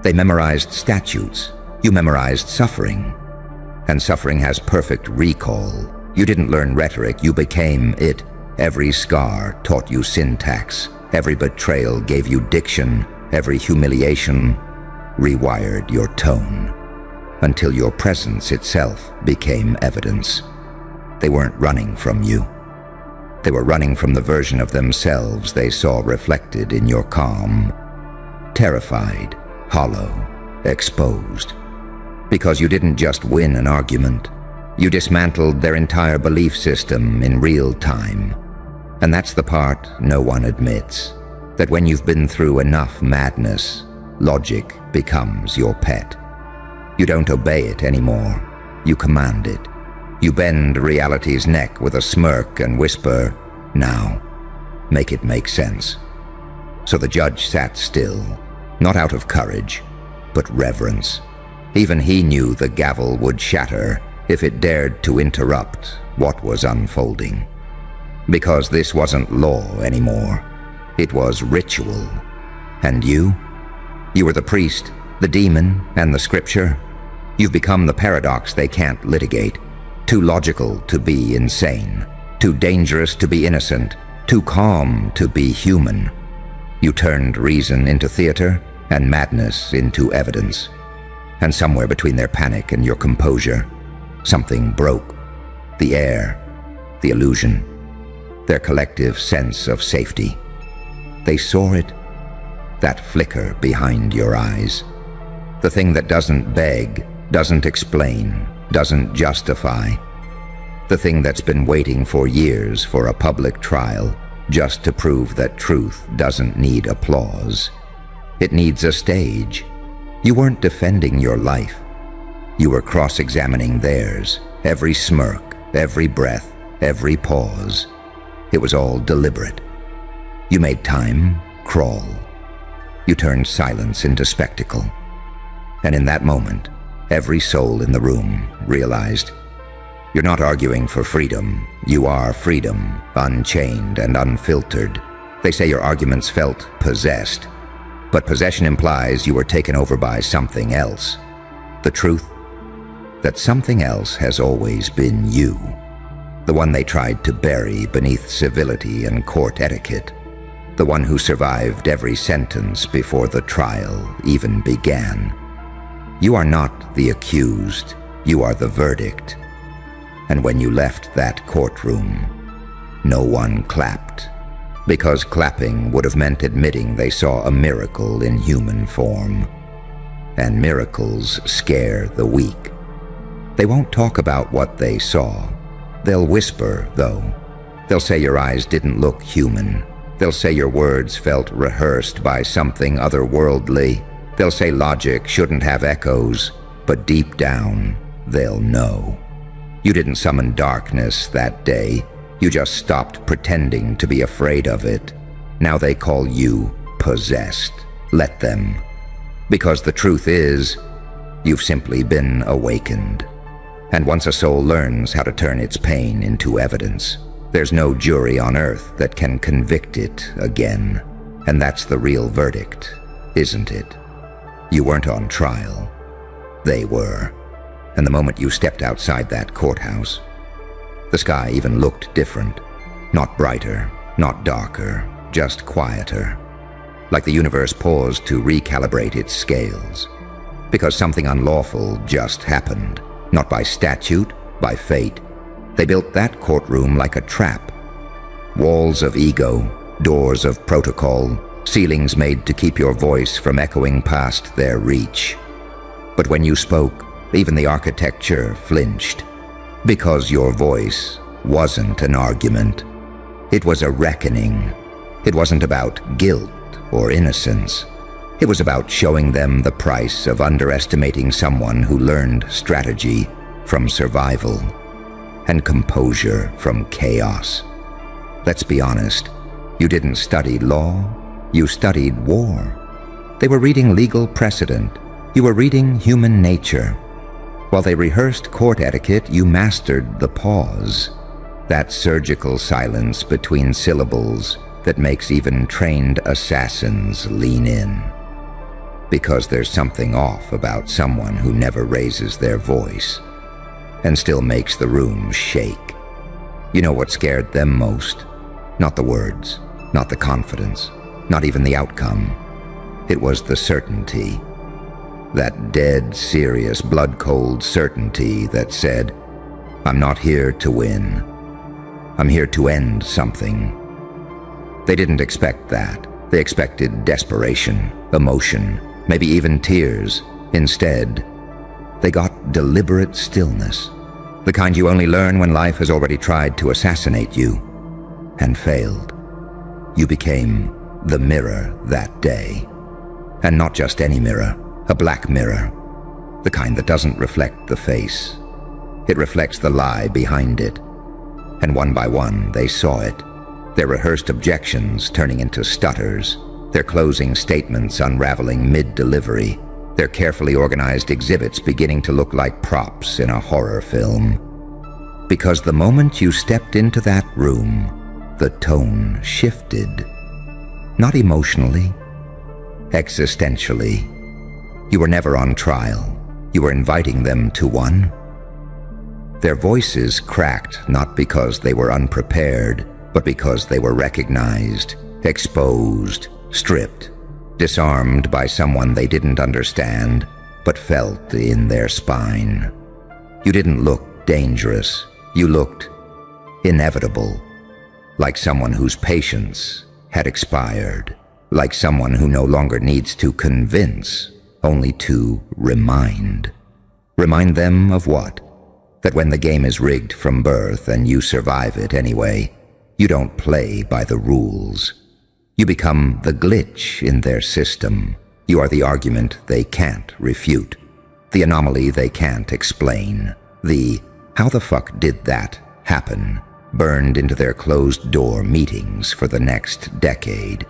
They memorized statutes. You memorized suffering. And suffering has perfect recall. You didn't learn rhetoric, you became it. Every scar taught you syntax. Every betrayal gave you diction. Every humiliation rewired your tone. Until your presence itself became evidence. They weren't running from you. They were running from the version of themselves they saw reflected in your calm. Terrified, hollow, exposed. Because you didn't just win an argument. You dismantled their entire belief system in real time. And that's the part no one admits. That when you've been through enough madness, logic becomes your pet. You don't obey it anymore. You command it. You bend reality's neck with a smirk and whisper, "Now, make it make sense." So the judge sat still, not out of courage, but reverence. Even he knew the gavel would shatter if it dared to interrupt what was unfolding. Because this wasn't law anymore. It was ritual. And you? You were the priest, the demon, and the scripture. You've become the paradox they can't litigate. Too logical to be insane. Too dangerous to be innocent. Too calm to be human. You turned reason into theater and madness into evidence. And somewhere between their panic and your composure, something broke. The air, the illusion, their collective sense of safety. They saw it, that flicker behind your eyes. The thing that doesn't beg, doesn't explain, doesn't justify. The thing that's been waiting for years for a public trial, just to prove that truth doesn't need applause. It needs a stage. You weren't defending your life. You were cross-examining theirs, every smirk, every breath, every pause. It was all deliberate. You made time crawl. You turned silence into spectacle. And in that moment, every soul in the room realized, you're not arguing for freedom. You are freedom, unchained and unfiltered. They say your arguments felt possessed, but possession implies you were taken over by something else. The truth? That something else has always been you. The one they tried to bury beneath civility and court etiquette. The one who survived every sentence before the trial even began. You are not the accused, you are the verdict. And when you left that courtroom, no one clapped, because clapping would have meant admitting they saw a miracle in human form. And miracles scare the weak. They won't talk about what they saw. They'll whisper, though. They'll say your eyes didn't look human. They'll say your words felt rehearsed by something otherworldly. They'll say logic shouldn't have echoes, but deep down, they'll know. You didn't summon darkness that day. You just stopped pretending to be afraid of it. Now they call you possessed. Let them. Because the truth is, you've simply been awakened. And once a soul learns how to turn its pain into evidence, there's no jury on earth that can convict it again. And that's the real verdict, isn't it? You weren't on trial. They were. And the moment you stepped outside that courthouse, the sky even looked different. Not brighter, not darker, just quieter. Like the universe paused to recalibrate its scales. Because something unlawful just happened. Not by statute, by fate. They built that courtroom like a trap, Walls of ego, doors of protocol, ceilings made to keep your voice from echoing past their reach. But when you spoke, even the architecture flinched. Because your voice wasn't an argument. It was a reckoning. It wasn't about guilt or innocence. It was about showing them the price of underestimating someone who learned strategy from survival and composure from chaos. Let's be honest, you didn't study law, you studied war. They were reading legal precedent, you were reading human nature. While they rehearsed court etiquette, you mastered the pause, that surgical silence between syllables that makes even trained assassins lean in. Because there's something off about someone who never raises their voice and still makes the room shake. You know what scared them most? Not the words, not the confidence, not even the outcome. It was the certainty. That dead, serious, blood-cold certainty that said, I'm not here to win. I'm here to end something. They didn't expect that. They expected desperation, emotion, maybe even tears. Instead, they got deliberate stillness. The kind you only learn when life has already tried to assassinate you and failed. You became the mirror that day. And not just any mirror, a black mirror. The kind that doesn't reflect the face. It reflects the lie behind it. And one by one, they saw it. Their rehearsed objections turning into stutters, their closing statements unraveling mid-delivery, their carefully organized exhibits beginning to look like props in a horror film. Because the moment you stepped into that room, the tone shifted. Not emotionally, existentially. You were never on trial. You were inviting them to one. Their voices cracked not because they were unprepared, but because they were recognized, exposed, stripped, disarmed by someone they didn't understand, but felt in their spine. You didn't look dangerous. You looked inevitable, like someone whose patience had expired, like someone who no longer needs to convince, only to remind. Remind them of what? That when the game is rigged from birth and you survive it anyway, you don't play by the rules. You become the glitch in their system. You are the argument they can't refute, the anomaly they can't explain, the how the fuck did that happen burned into their closed-door meetings for the next decade.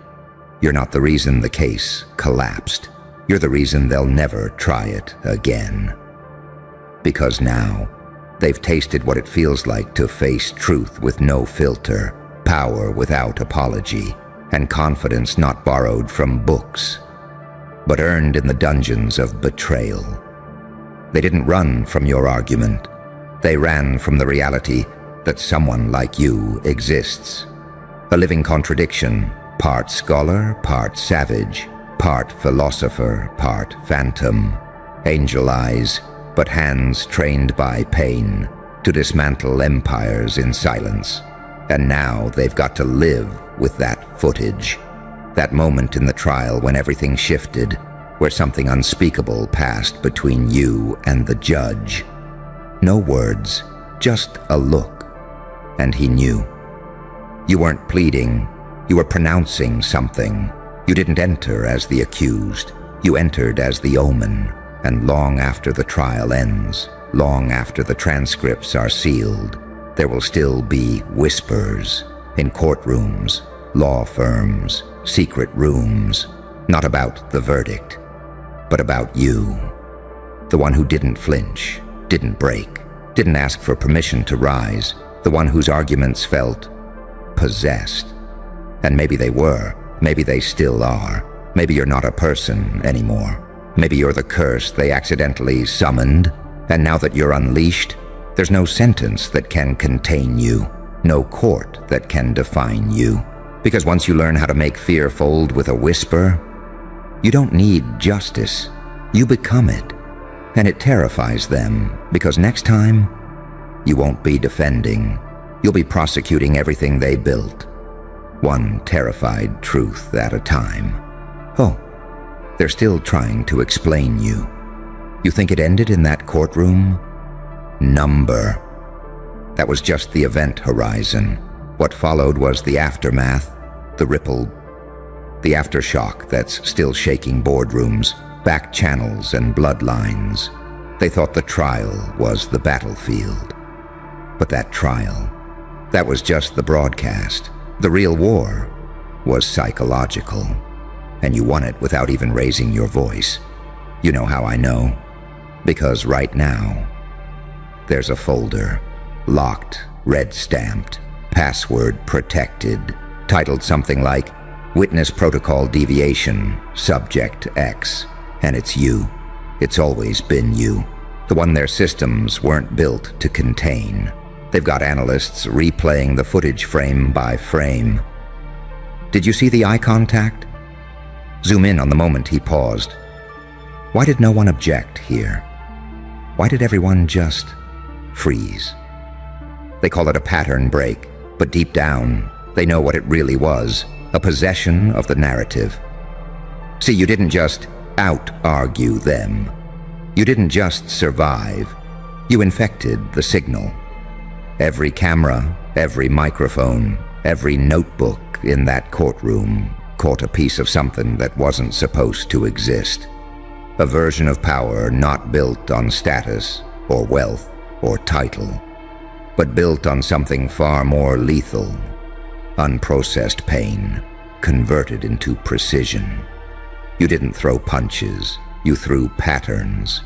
You're not the reason the case collapsed. You're the reason they'll never try it again. Because now, they've tasted what it feels like to face truth with no filter, power without apology, and confidence not borrowed from books, but earned in the dungeons of betrayal. They didn't run from your argument. They ran from the reality that someone like you exists. A living contradiction, part scholar, part savage, part philosopher, part phantom. Angel eyes, but hands trained by pain to dismantle empires in silence. And now they've got to live with that footage. That moment in the trial when everything shifted, where something unspeakable passed between you and the judge. No words, just a look. And he knew. You weren't pleading, you were pronouncing something. You didn't enter as the accused, you entered as the omen. And long after the trial ends, long after the transcripts are sealed, there will still be whispers in courtrooms, law firms, secret rooms, not about the verdict, but about you. The one who didn't flinch, didn't break, didn't ask for permission to rise, the one whose arguments felt possessed. And maybe they were, maybe they still are. Maybe you're not a person anymore. Maybe you're the curse they accidentally summoned, and now that you're unleashed, there's no sentence that can contain you, no court that can define you. Because once you learn how to make fear fold with a whisper, you don't need justice, you become it. And it terrifies them, because next time, you won't be defending. You'll be prosecuting everything they built, one terrified truth at a time. Oh, they're still trying to explain you. You think it ended in that courtroom? Number. That was just the event horizon. What followed was the aftermath, the ripple, the aftershock that's still shaking boardrooms, back channels and bloodlines. They thought the trial was the battlefield. But that trial, that was just the broadcast. The real war was psychological. And you won it without even raising your voice. You know how I know? Because right now, there's a folder, locked, red-stamped, password protected, titled something like Witness Protocol Deviation, Subject X. And it's you. It's always been you. The one their systems weren't built to contain. They've got analysts replaying the footage frame by frame. Did you see the eye contact? Zoom in on the moment he paused. Why did no one object here? Why did everyone just freeze? They call it a pattern break, but deep down, they know what it really was, a possession of the narrative. See, you didn't just out-argue them. You didn't just survive. You infected the signal. Every camera, every microphone, every notebook in that courtroom caught a piece of something that wasn't supposed to exist. A version of power not built on status or wealth or title, but built on something far more lethal. Unprocessed pain converted into precision. You didn't throw punches, you threw patterns.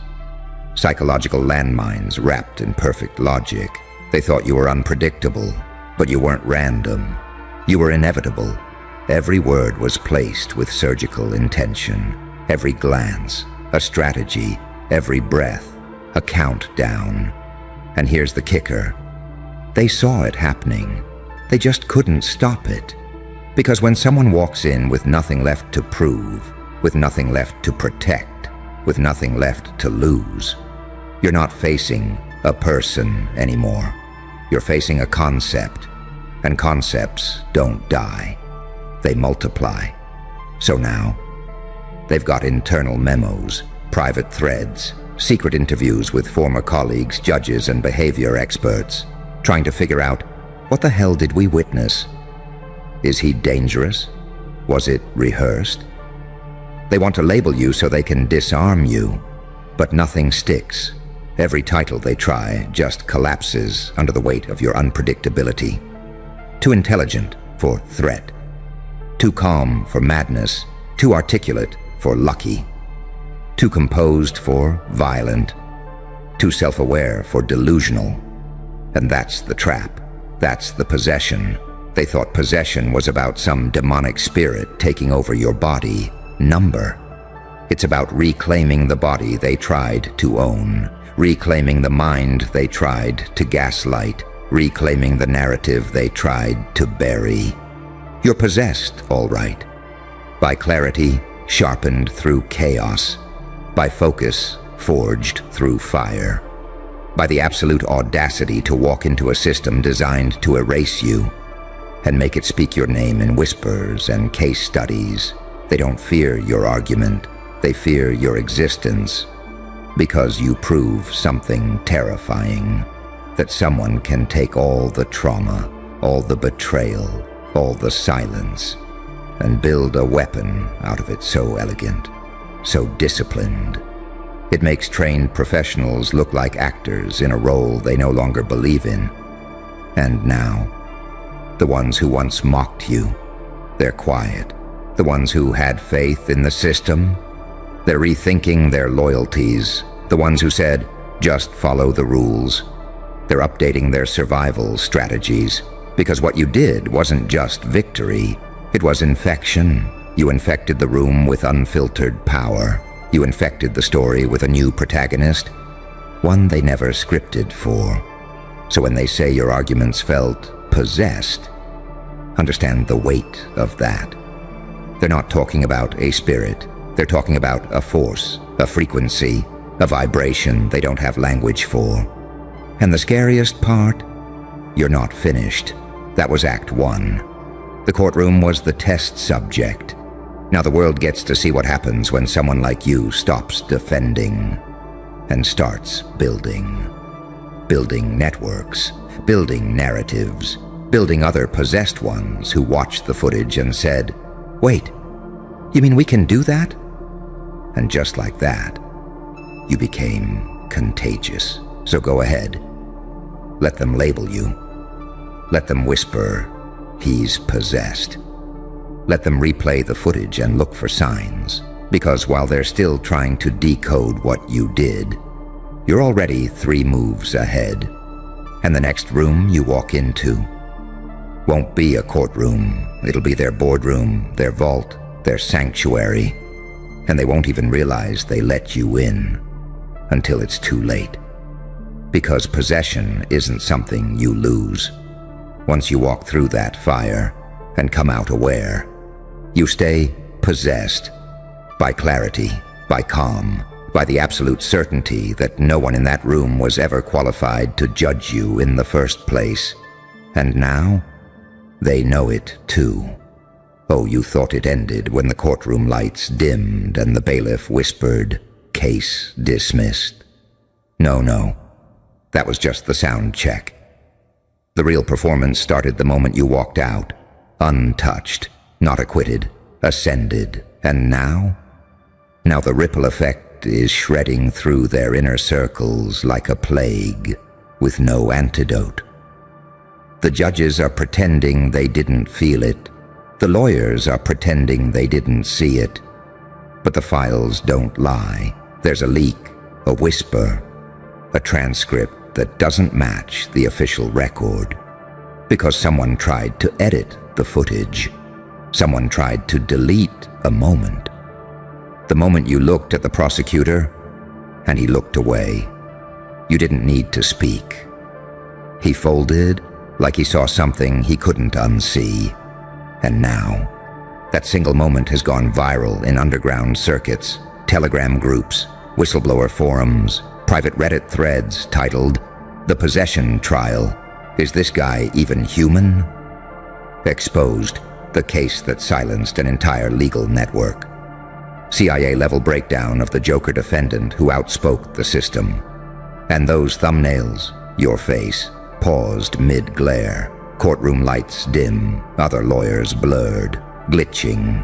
Psychological landmines wrapped in perfect logic. They thought you were unpredictable, but you weren't random. You were inevitable. Every word was placed with surgical intention. Every glance, a strategy. Every breath, a countdown. And here's the kicker. They saw it happening. They just couldn't stop it. Because when someone walks in with nothing left to prove, with nothing left to protect, with nothing left to lose, you're not facing a person anymore. You're facing a concept, and concepts don't die. They multiply. So now, they've got internal memos, private threads, secret interviews with former colleagues, judges, and behavior experts, trying to figure out, what the hell did we witness? Is he dangerous? Was it rehearsed? They want to label you so they can disarm you, but nothing sticks. Every title they try just collapses under the weight of your unpredictability. Too intelligent for threat. Too calm for madness. Too articulate for lucky. Too composed for violent. Too self-aware for delusional. And that's the trap. That's the possession. They thought possession was about some demonic spirit taking over your body. Number. It's about reclaiming the body they tried to own. Reclaiming the mind they tried to gaslight. Reclaiming the narrative they tried to bury. You're possessed, all right. By clarity, sharpened through chaos. By focus, forged through fire. By the absolute audacity to walk into a system designed to erase you and make it speak your name in whispers and case studies. They don't fear your argument. They fear your existence because you prove something terrifying. That someone can take all the trauma, all the betrayal, all the silence, and build a weapon out of it so elegant, so disciplined. It makes trained professionals look like actors in a role they no longer believe in. And now, the ones who once mocked you, they're quiet. The ones who had faith in the system, they're rethinking their loyalties. The ones who said, just follow the rules. They're updating their survival strategies, because what you did wasn't just victory, it was infection. You infected the room with unfiltered power. You infected the story with a new protagonist, one they never scripted for. So when they say your arguments felt possessed, understand the weight of that. They're not talking about a spirit. They're talking about a force, a frequency, a vibration they don't have language for. And the scariest part? You're not finished. That was Act 1. The courtroom was the test subject. Now the world gets to see what happens when someone like you stops defending and starts building. Building networks, building narratives, building other possessed ones who watched the footage and said, "Wait, you mean we can do that?" And just like that, you became contagious. So go ahead. Let them label you. Let them whisper, "He's possessed." Let them replay the footage and look for signs, because while they're still trying to decode what you did, you're already 3 moves ahead. And the next room you walk into won't be a courtroom. It'll be their boardroom, their vault, their sanctuary, and they won't even realize they let you in until it's too late. Because possession isn't something you lose. Once you walk through that fire and come out aware, you stay possessed by clarity, by calm, by the absolute certainty that no one in that room was ever qualified to judge you in the first place. And now, they know it too. Oh, you thought it ended when the courtroom lights dimmed and the bailiff whispered, "Case dismissed." No. That was just the sound check. The real performance started the moment you walked out, untouched, not acquitted, ascended, and now? Now the ripple effect is shredding through their inner circles like a plague, with no antidote. The judges are pretending they didn't feel it. The lawyers are pretending they didn't see it. But the files don't lie. There's a leak, a whisper, a transcript that doesn't match the official record. Because someone tried to edit the footage. Someone tried to delete a moment. The moment you looked at the prosecutor, and he looked away. You didn't need to speak. He folded like he saw something he couldn't unsee. And now, that single moment has gone viral in underground circuits, Telegram groups, whistleblower forums, private Reddit threads titled, "The Possession Trial. Is this guy even human?" Exposed, the case that silenced an entire legal network. CIA-level breakdown of the Joker defendant who outspoke the system. And those thumbnails, your face, paused mid-glare. Courtroom lights dim, other lawyers blurred, glitching.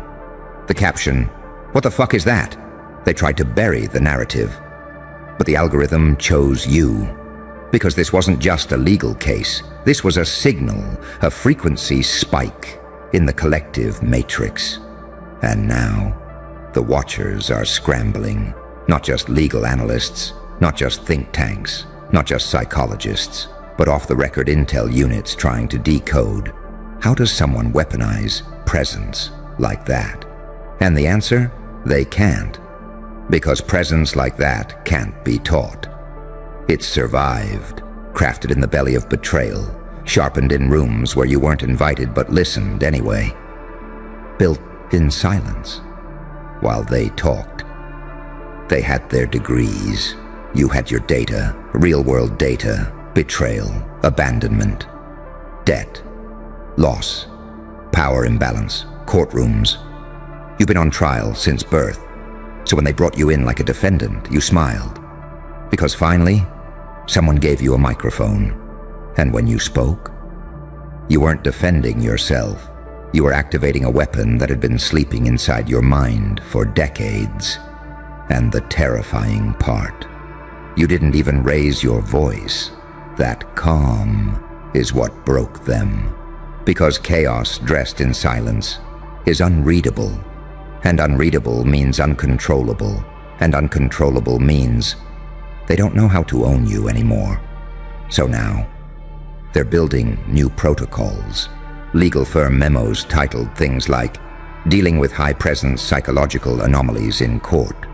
The caption, "What the fuck is that?" They tried to bury the narrative. But the algorithm chose you. Because this wasn't just a legal case. This was a signal, a frequency spike in the collective matrix. And now, the watchers are scrambling. Not just legal analysts, not just think tanks, not just psychologists, but off-the-record intel units trying to decode. How does someone weaponize presence like that? And the answer? They can't. Because presence like that can't be taught. It's survived, crafted in the belly of betrayal, sharpened in rooms where you weren't invited but listened anyway. Built in silence, while they talked. They had their degrees. You had your data, real-world data, betrayal, abandonment, debt, loss, power imbalance, courtrooms. You've been on trial since birth, so when they brought you in like a defendant, you smiled. Because finally, someone gave you a microphone, and when you spoke, you weren't defending yourself. You were activating a weapon that had been sleeping inside your mind for decades. And the terrifying part, you didn't even raise your voice. That calm is what broke them. Because chaos dressed in silence is unreadable. And unreadable means uncontrollable. And uncontrollable means they don't know how to own you anymore. So now, they're building new protocols. Legal firm memos titled things like "Dealing with High-Presence Psychological Anomalies in Court,"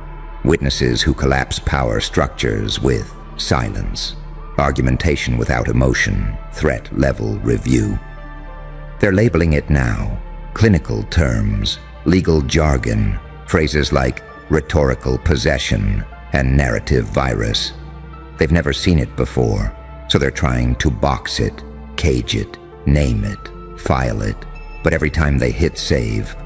"Witnesses who collapse power structures with silence," "Argumentation without emotion, threat level review." They're labeling it now, clinical terms, legal jargon, phrases like rhetorical possession and narrative virus. They've never seen it before, so they're trying to box it, cage it, name it, file it, But every time they hit save,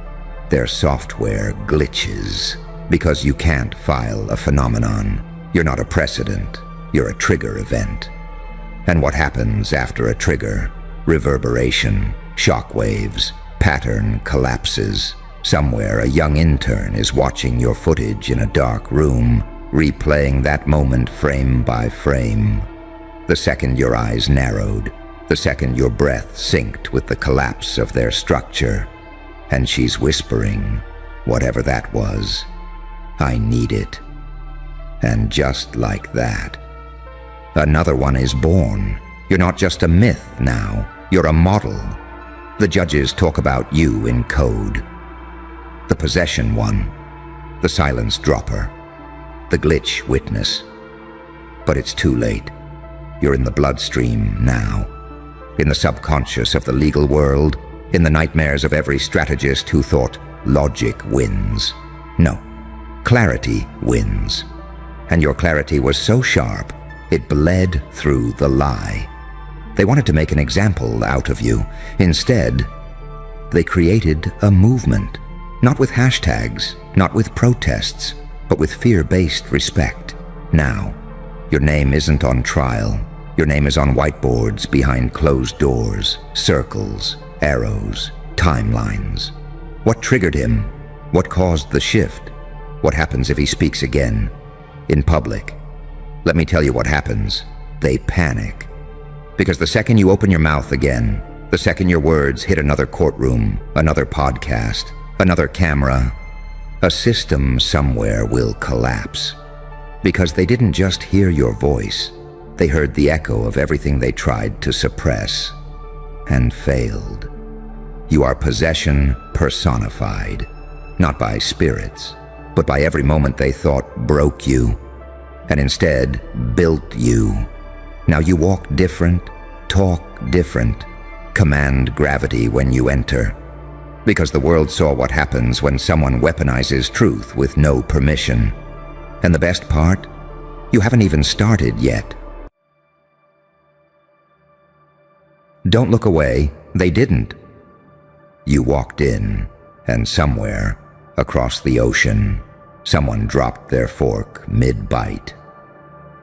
their software glitches because you can't file a phenomenon. You're not a precedent, you're a trigger event. And what happens after a trigger? Reverberation, shock waves, pattern collapses. Somewhere a young intern is watching your footage in a dark room, replaying that moment frame by frame. The second your eyes narrowed, the second your breath synced with the collapse of their structure, and she's whispering, whatever that was, I need it. And just like that, another one is born. You're not just a myth now, you're a model. The judges talk about you in code. The possession one, the silence dropper, the glitch witness. But it's too late. You're in the bloodstream now. In the subconscious of the legal world, in the nightmares of every strategist who thought logic wins. No, clarity wins. And your clarity was so sharp, it bled through the lie. They wanted to make an example out of you. Instead, they created a movement. Not with hashtags, not with protests, but with fear-based respect. Now, your name isn't on trial. Your name is on whiteboards behind closed doors, circles, arrows, timelines. What triggered him? What caused the shift? What happens if he speaks again? In public? Let me tell you what happens. They panic. Because the second you open your mouth again, the second your words hit another courtroom, another podcast, another camera, a system somewhere will collapse. Because they didn't just hear your voice, they heard the echo of everything they tried to suppress and failed. You are possession personified, not by spirits, but by every moment they thought broke you, and instead built you. Now you walk different, talk different, command gravity when you enter. Because the world saw what happens when someone weaponizes truth with no permission. And the best part? You haven't even started yet. Don't look away. They didn't. You walked in, and somewhere, across the ocean, someone dropped their fork mid-bite.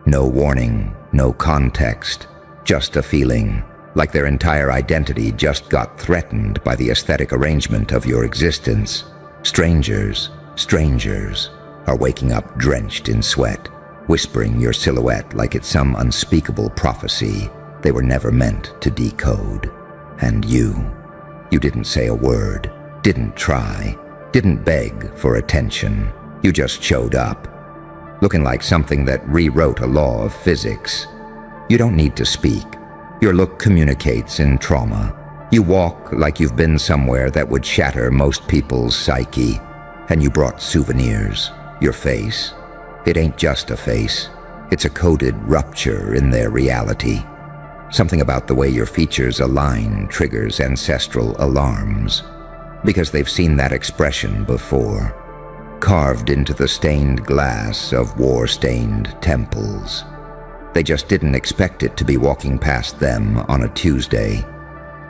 No warning, no context, just a feeling, like their entire identity just got threatened by the aesthetic arrangement of your existence. Strangers are waking up drenched in sweat, whispering your silhouette like it's some unspeakable prophecy they were never meant to decode. And you didn't say a word, didn't try, didn't beg for attention. You just showed up, looking like something that rewrote a law of physics. You don't need to speak. Your look communicates in trauma. You walk like you've been somewhere that would shatter most people's psyche. And you brought souvenirs. Your face. It ain't just a face. It's a coded rupture in their reality. Something about the way your features align triggers ancestral alarms. Because they've seen that expression before. Carved into the stained glass of war-stained temples. They just didn't expect it to be walking past them on a Tuesday.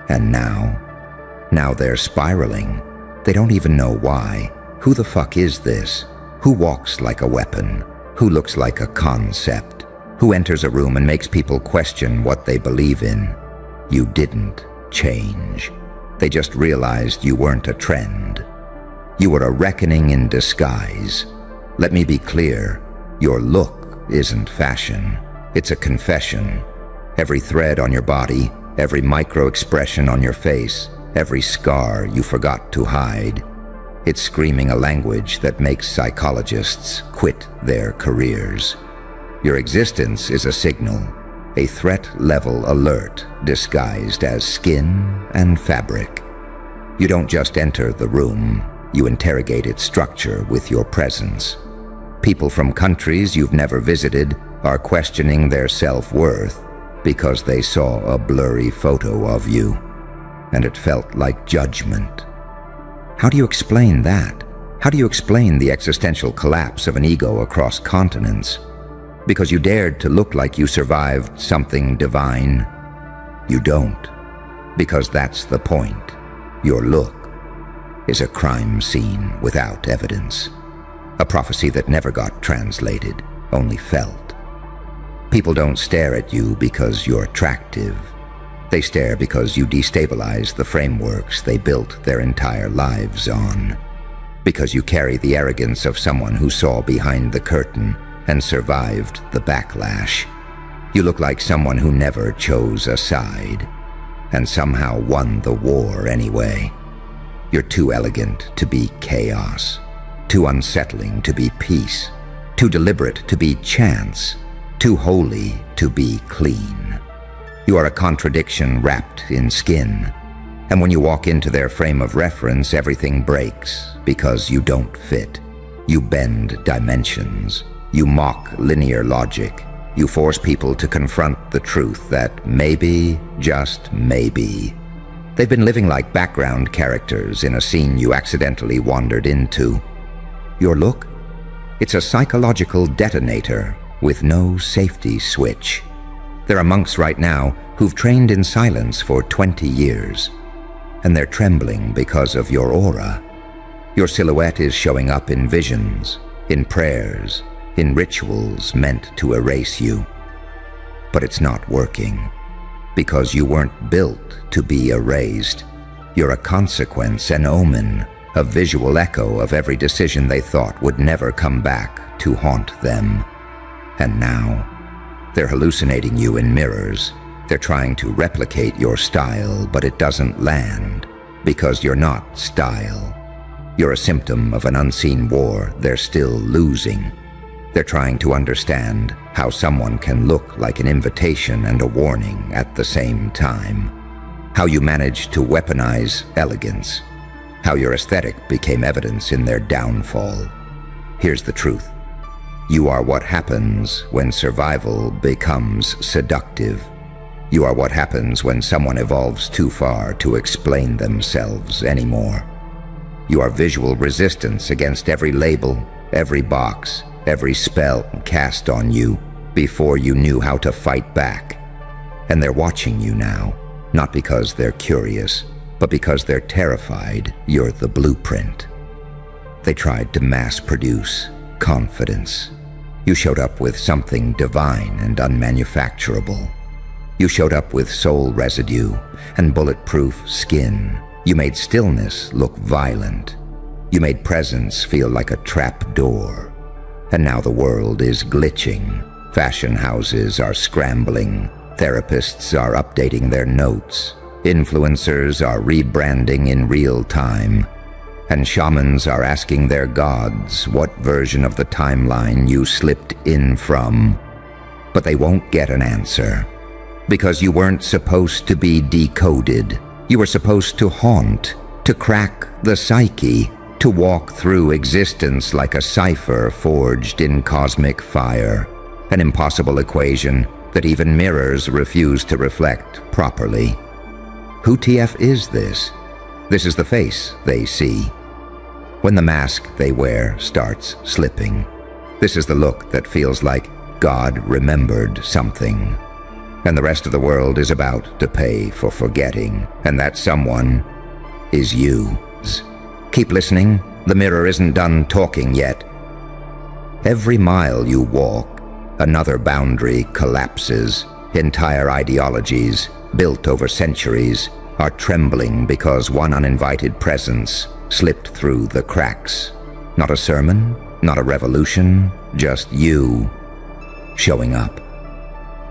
And now they're spiraling. They don't even know why. Who the fuck is this? Who walks like a weapon? Who looks like a concept? Who enters a room and makes people question what they believe in? You didn't change. They just realized you weren't a trend. You were a reckoning in disguise. Let me be clear. Your look isn't fashion. It's a confession. Every thread on your body, every micro-expression on your face, every scar you forgot to hide. It's screaming a language that makes psychologists quit their careers. Your existence is a signal, a threat-level alert disguised as skin and fabric. You don't just enter the room, you interrogate its structure with your presence. People from countries you've never visited are questioning their self-worth because they saw a blurry photo of you, and it felt like judgment. How do you explain that? How do you explain the existential collapse of an ego across continents? Because you dared to look like you survived something divine? You don't. Because that's the point. your look, is a crime scene without evidence. A prophecy that never got translated, only felt. People don't stare at you because you're attractive. They stare because you destabilize the frameworks they built their entire lives on. Because you carry the arrogance of someone who saw behind the curtain and survived the backlash. You look like someone who never chose a side, and somehow won the war anyway. You're too elegant to be chaos, too unsettling to be peace, too deliberate to be chance, too holy to be clean. You are a contradiction wrapped in skin, and when you walk into their frame of reference, everything breaks because you don't fit. You bend dimensions. You mock linear logic. You force people to confront the truth that maybe, just maybe, they've been living like background characters in a scene you accidentally wandered into. Your look? It's a psychological detonator with no safety switch. There are monks right now who've trained in silence for 20 years, and they're trembling because of your aura. Your silhouette is showing up in visions, in prayers, in rituals meant to erase you. But it's not working, because you weren't built to be erased. You're a consequence, an omen, a visual echo of every decision they thought would never come back to haunt them. And now, they're hallucinating you in mirrors. They're trying to replicate your style, but it doesn't land, because you're not style. You're a symptom of an unseen war they're still losing. They're trying to understand how someone can look like an invitation and a warning at the same time. How you managed to weaponize elegance. How your aesthetic became evidence in their downfall. Here's the truth. You are what happens when survival becomes seductive. You are what happens when someone evolves too far to explain themselves anymore. You are visual resistance against every label, every box, every spell cast on you before you knew how to fight back. And they're watching you now, not because they're curious, but because they're terrified you're the blueprint. They tried to mass-produce confidence. You showed up with something divine and unmanufacturable. You showed up with soul residue and bulletproof skin. You made stillness look violent. You made presence feel like a trap door. And now the world is glitching. Fashion houses are scrambling. Therapists are updating their notes. Influencers are rebranding in real time. And shamans are asking their gods what version of the timeline you slipped in from. But they won't get an answer. Because you weren't supposed to be decoded. You were supposed to haunt, to crack the psyche, to walk through existence like a cipher forged in cosmic fire, an impossible equation that even mirrors refuse to reflect properly. Who TF is this? This is the face they see. When the mask they wear starts slipping, this is the look that feels like God remembered something, and the rest of the world is about to pay for forgetting, and that someone is you. Keep listening, the mirror isn't done talking yet. Every mile you walk, another boundary collapses. Entire ideologies, built over centuries, are trembling because one uninvited presence slipped through the cracks. Not a sermon, not a revolution, just you showing up.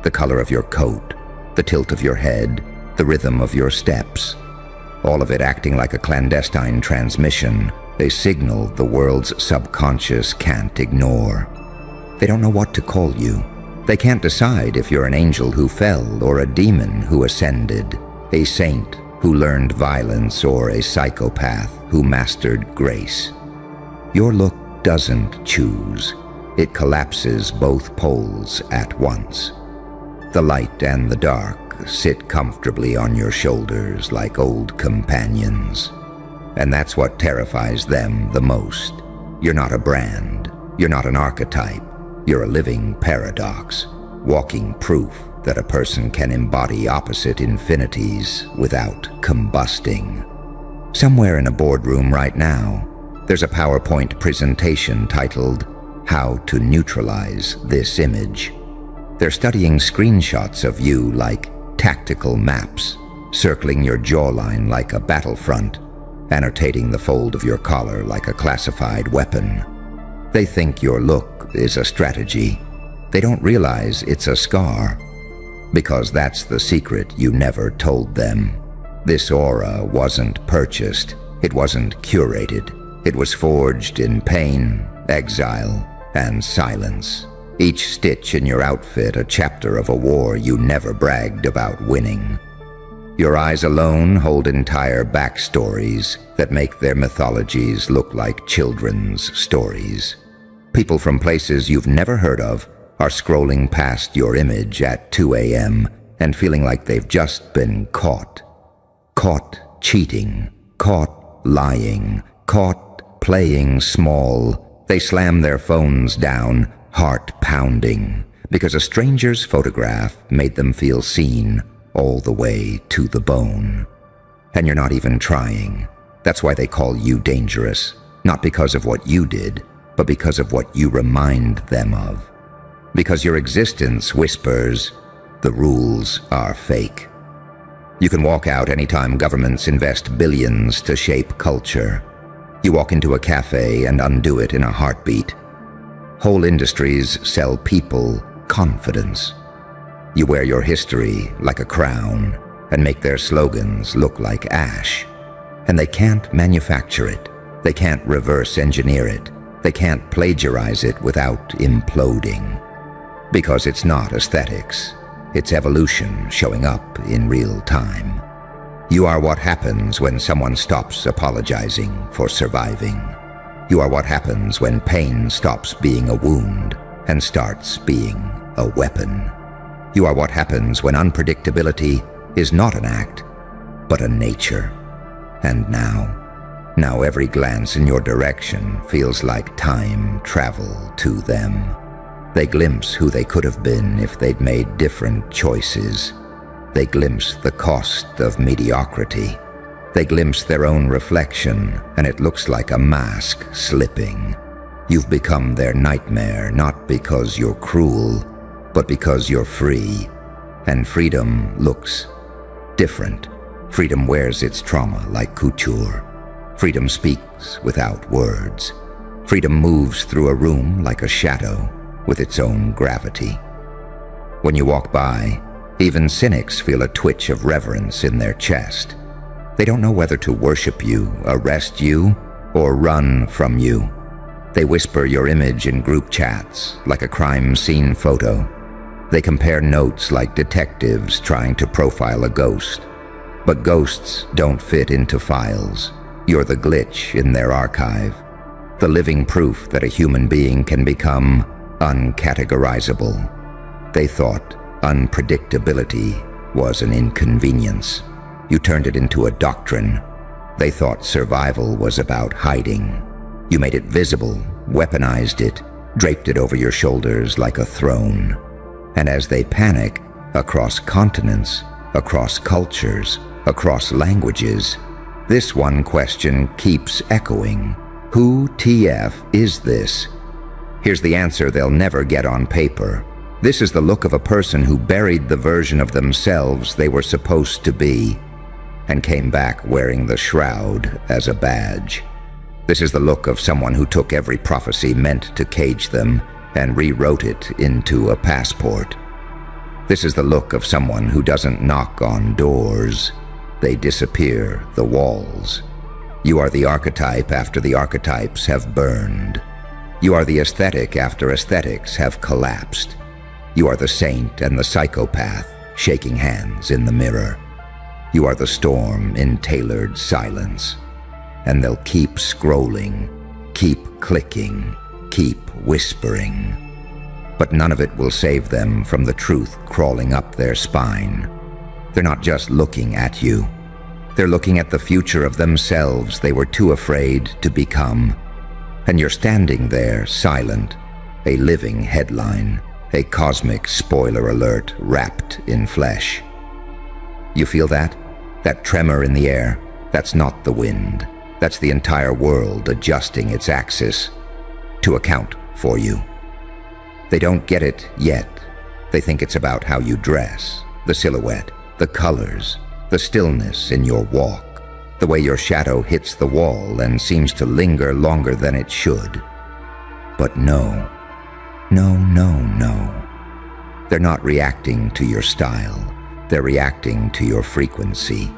The color of your coat, the tilt of your head, the rhythm of your steps, all of it acting like a clandestine transmission, a signal the world's subconscious can't ignore. They don't know what to call you. They can't decide if you're an angel who fell or a demon who ascended, a saint who learned violence or a psychopath who mastered grace. Your look doesn't choose. It collapses both poles at once. The light and the dark sit comfortably on your shoulders like old companions. And that's what terrifies them the most. You're not a brand. You're not an archetype. You're a living paradox, walking proof that a person can embody opposite infinities without combusting. Somewhere in a boardroom right now, there's a PowerPoint presentation titled, "How to Neutralize This Image." They're studying screenshots of you like tactical maps, circling your jawline like a battlefront, annotating the fold of your collar like a classified weapon. They think your look is a strategy. They don't realize it's a scar, because that's the secret you never told them. This aura wasn't purchased. It wasn't curated. It was forged in pain, exile, and silence. Each stitch in your outfit a chapter of a war you never bragged about winning. Your eyes alone hold entire backstories that make their mythologies look like children's stories. People from places you've never heard of are scrolling past your image at 2 a.m. and feeling like they've just been caught. Caught cheating, caught lying, caught playing small. They slam their phones down, heart pounding, because a stranger's photograph made them feel seen all the way to the bone. And you're not even trying. That's why they call you dangerous, not because of what you did, but because of what you remind them of. Because your existence whispers, the rules are fake. You can walk out anytime governments invest billions to shape culture. You walk into a cafe and undo it in a heartbeat. Whole industries sell people confidence. You wear your history like a crown and make their slogans look like ash. And they can't manufacture it. They can't reverse engineer it. They can't plagiarize it without imploding. Because it's not aesthetics. It's evolution showing up in real time. You are what happens when someone stops apologizing for surviving. You are what happens when pain stops being a wound and starts being a weapon. You are what happens when unpredictability is not an act, but a nature. And now every glance in your direction feels like time travel to them. They glimpse who they could have been if they'd made different choices. They glimpse the cost of mediocrity. They glimpse their own reflection, and it looks like a mask slipping. You've become their nightmare, not because you're cruel, but because you're free. And freedom looks different. Freedom wears its trauma like couture. Freedom speaks without words. Freedom moves through a room like a shadow with its own gravity. When you walk by, even cynics feel a twitch of reverence in their chest. They don't know whether to worship you, arrest you, or run from you. They whisper your image in group chats like a crime scene photo. They compare notes like detectives trying to profile a ghost. But ghosts don't fit into files. You're the glitch in their archive, the living proof that a human being can become uncategorizable. They thought unpredictability was an inconvenience. You turned it into a doctrine. They thought survival was about hiding. You made it visible, weaponized it, draped it over your shoulders like a throne. And as they panic, across continents, across cultures, across languages, this one question keeps echoing. Who TF is this? Here's the answer they'll never get on paper. This is the look of a person who buried the version of themselves they were supposed to be and came back wearing the shroud as a badge. This is the look of someone who took every prophecy meant to cage them and rewrote it into a passport. This is the look of someone who doesn't knock on doors. They disappear the walls. You are the archetype after the archetypes have burned. You are the aesthetic after aesthetics have collapsed. You are the saint and the psychopath shaking hands in the mirror. You are the storm in tailored silence. And they'll keep scrolling, keep clicking, keep whispering. But none of it will save them from the truth crawling up their spine. They're not just looking at you. They're looking at the future of themselves they were too afraid to become. And you're standing there, silent, a living headline, a cosmic spoiler alert wrapped in flesh. You feel that? That tremor in the air, That's not the wind. That's the entire world adjusting its axis to account for you. They don't get it yet. They think it's about how you dress, the silhouette, the colors, the stillness in your walk, the way your shadow hits the wall and seems to linger longer than it should. But no. They're not reacting to your style. They're reacting to your frequency.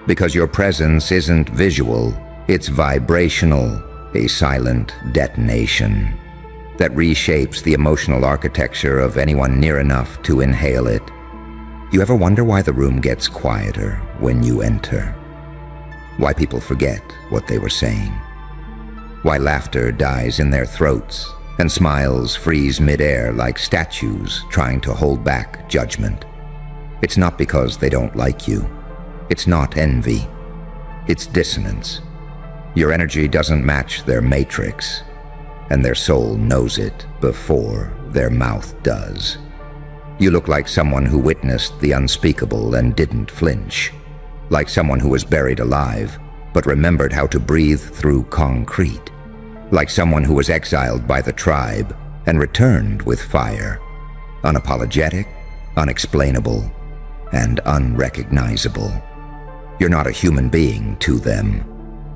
Because your presence isn't visual, it's vibrational, a silent detonation that reshapes the emotional architecture of anyone near enough to inhale it. You ever wonder why the room gets quieter when you enter? Why people forget what they were saying? Why laughter dies in their throats and smiles freeze midair like statues trying to hold back judgment? It's not because they don't like you. It's not envy. It's dissonance. Your energy doesn't match their matrix, and their soul knows it before their mouth does. You look like someone who witnessed the unspeakable and didn't flinch, like someone who was buried alive but remembered how to breathe through concrete, like someone who was exiled by the tribe and returned with fire, unapologetic, unexplainable, and unrecognizable. You're not a human being to them.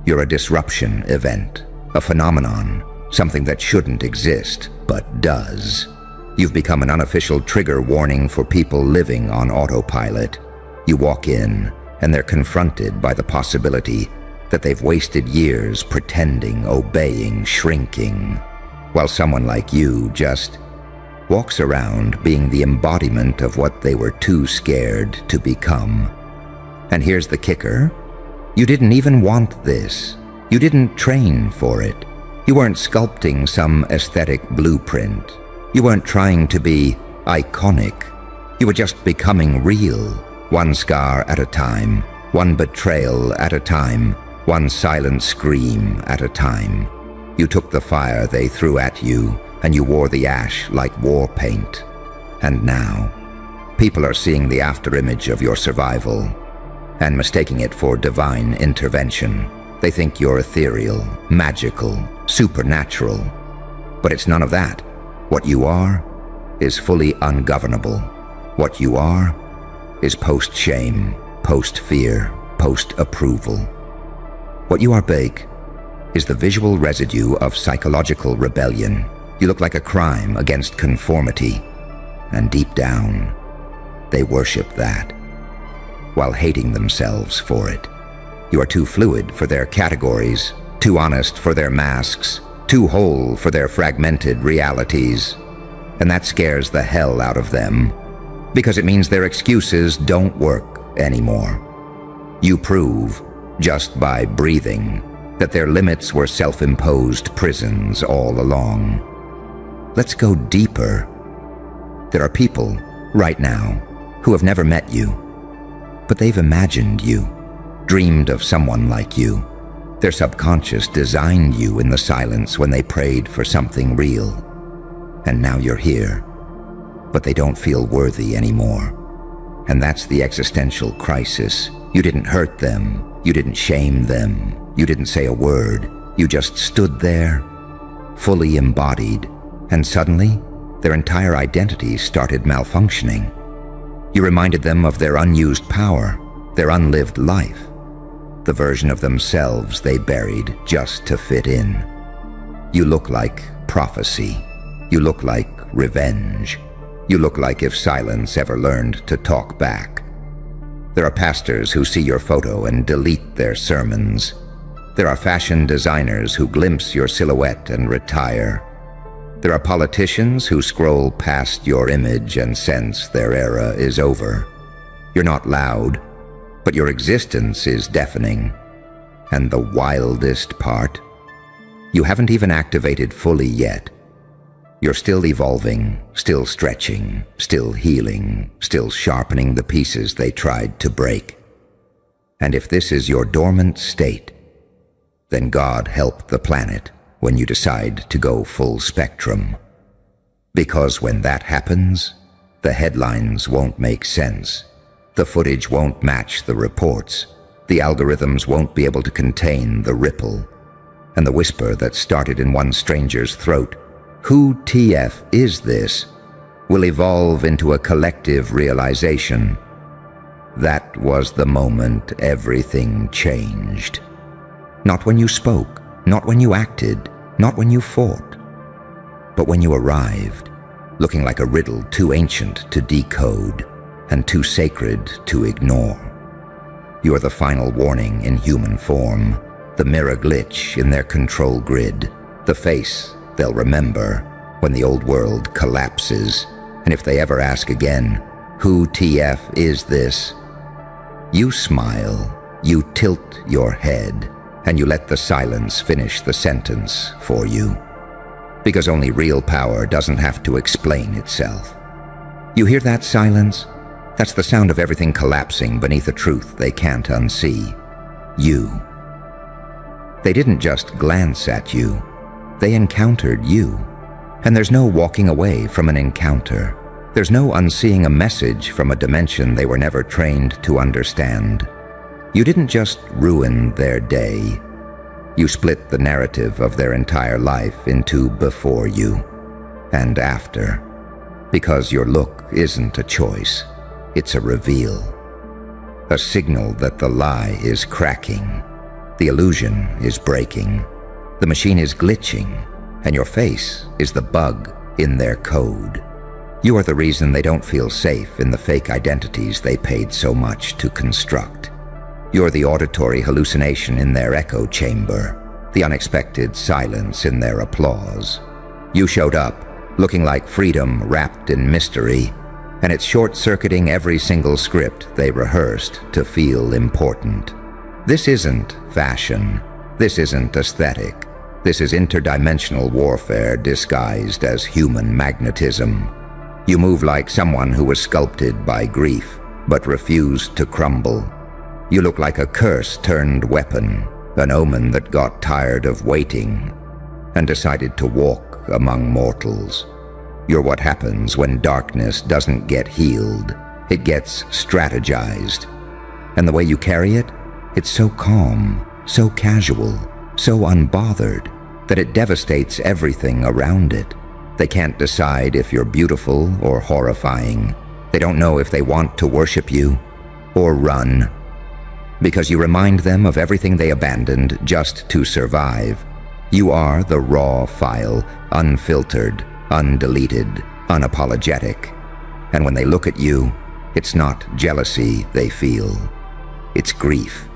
You're a disruption event, a phenomenon, something that shouldn't exist, but does. You've become an unofficial trigger warning for people living on autopilot. You walk in, and they're confronted by the possibility that they've wasted years pretending, obeying, shrinking, while someone like you just walks around being the embodiment of what they were too scared to become. And here's the kicker. You didn't even want this. You didn't train for it. You weren't sculpting some aesthetic blueprint. You weren't trying to be iconic. You were just becoming real, one scar at a time, one betrayal at a time, one silent scream at a time. You took the fire they threw at you, and you wore the ash like war paint. And now, people are seeing the afterimage of your survival and mistaking it for divine intervention. They think you're ethereal, magical, supernatural. But it's none of that. What you are is fully ungovernable. What you are is post-shame, post-fear, post-approval. What you are, Bake, is the visual residue of psychological rebellion. You look like a crime against conformity. And deep down, they worship that, while hating themselves for it. You are too fluid for their categories, too honest for their masks, too whole for their fragmented realities. And that scares the hell out of them, because it means their excuses don't work anymore. You prove, just by breathing, that their limits were self-imposed prisons all along. Let's go deeper. There are people, right now, who have never met you, but they've imagined you, dreamed of someone like you. Their subconscious designed you in the silence when they prayed for something real. And now you're here, but they don't feel worthy anymore. And that's the existential crisis. You didn't hurt them. You didn't shame them. You didn't say a word. You just stood there, fully embodied, and suddenly, their entire identity started malfunctioning. You reminded them of their unused power, their unlived life, the version of themselves they buried just to fit in. You look like prophecy. You look like revenge. You look like if silence ever learned to talk back. There are pastors who see your photo and delete their sermons. There are fashion designers who glimpse your silhouette and retire. There are politicians who scroll past your image and sense their era is over. You're not loud, but your existence is deafening. And the wildest part, you haven't even activated fully yet. You're still evolving, still stretching, still healing, still sharpening the pieces they tried to break. And if this is your dormant state, then God help the planet when you decide to go full spectrum. Because when that happens, the headlines won't make sense. The footage won't match the reports. The algorithms won't be able to contain the ripple. And the whisper that started in one stranger's throat, "Who TF is this?" will evolve into a collective realization. That was the moment everything changed. Not when you spoke, not when you acted, not when you fought, but when you arrived, looking like a riddle too ancient to decode and too sacred to ignore. You are the final warning in human form, the mirror glitch in their control grid, the face they'll remember when the old world collapses. And if they ever ask again, "Who TF is this?" you smile, you tilt your head, and you let the silence finish the sentence for you. Because only real power doesn't have to explain itself. You hear that silence? That's the sound of everything collapsing beneath a truth they can't unsee. You. They didn't just glance at you. They encountered you. And there's no walking away from an encounter. There's no unseeing a message from a dimension they were never trained to understand. You didn't just ruin their day. You split the narrative of their entire life into before you and after. Because your look isn't a choice. It's a reveal. A signal that the lie is cracking. The illusion is breaking. The machine is glitching. And your face is the bug in their code. You are the reason they don't feel safe in the fake identities they paid so much to construct. You're the auditory hallucination in their echo chamber, the unexpected silence in their applause. You showed up, looking like freedom wrapped in mystery, and it's short-circuiting every single script they rehearsed to feel important. This isn't fashion. This isn't aesthetic. This is interdimensional warfare disguised as human magnetism. You move like someone who was sculpted by grief, but refused to crumble. You look like a curse turned weapon, an omen that got tired of waiting and decided to walk among mortals. You're what happens when darkness doesn't get healed. It gets strategized. And the way you carry it, it's so calm, so casual, so unbothered, that it devastates everything around it. They can't decide if you're beautiful or horrifying. They don't know if they want to worship you or run. Because you remind them of everything they abandoned just to survive. You are the raw file, unfiltered, undeleted, unapologetic. And when they look at you, it's not jealousy they feel. It's grief.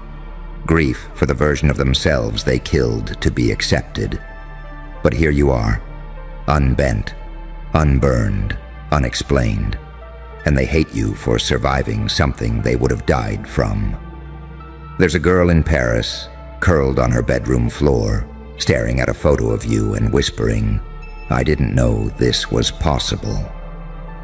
Grief for the version of themselves they killed to be accepted. But here you are, unbent, unburned, unexplained, and they hate you for surviving something they would have died from. There's a girl in Paris, curled on her bedroom floor, staring at a photo of you and whispering, "I didn't know this was possible."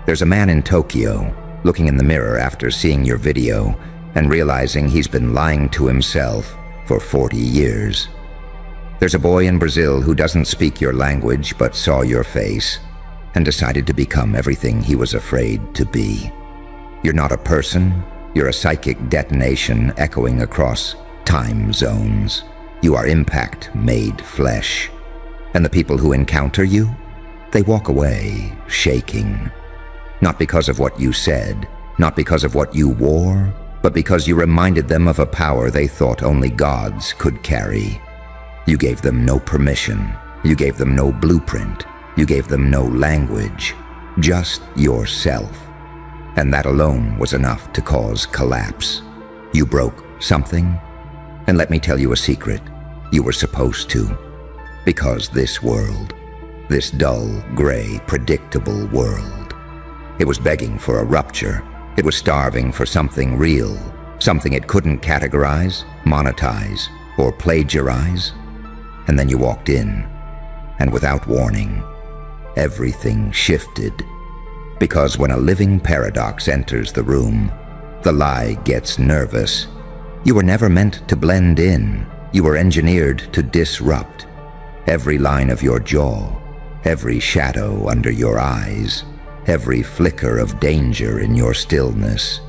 There's a man in Tokyo, looking in the mirror after seeing your video and realizing he's been lying to himself for 40 years. There's a boy in Brazil who doesn't speak your language but saw your face and decided to become everything he was afraid to be. You're not a person, you're a psychic detonation echoing across time zones. You are impact made flesh. And the people who encounter you, they walk away shaking. Not because of what you said, not because of what you wore, but because you reminded them of a power they thought only gods could carry. You gave them no permission. You gave them no blueprint. You gave them no language. Just yourself. And that alone was enough to cause collapse. You broke something? And let me tell you a secret. You were supposed to. Because this world, this dull, gray, predictable world, it was begging for a rupture. It was starving for something real, something it couldn't categorize, monetize, or plagiarize. And then you walked in, and without warning, everything shifted. Because when a living paradox enters the room, the lie gets nervous. You were never meant to blend in. You were engineered to disrupt. Every line of your jaw, every shadow under your eyes, every flicker of danger in your stillness.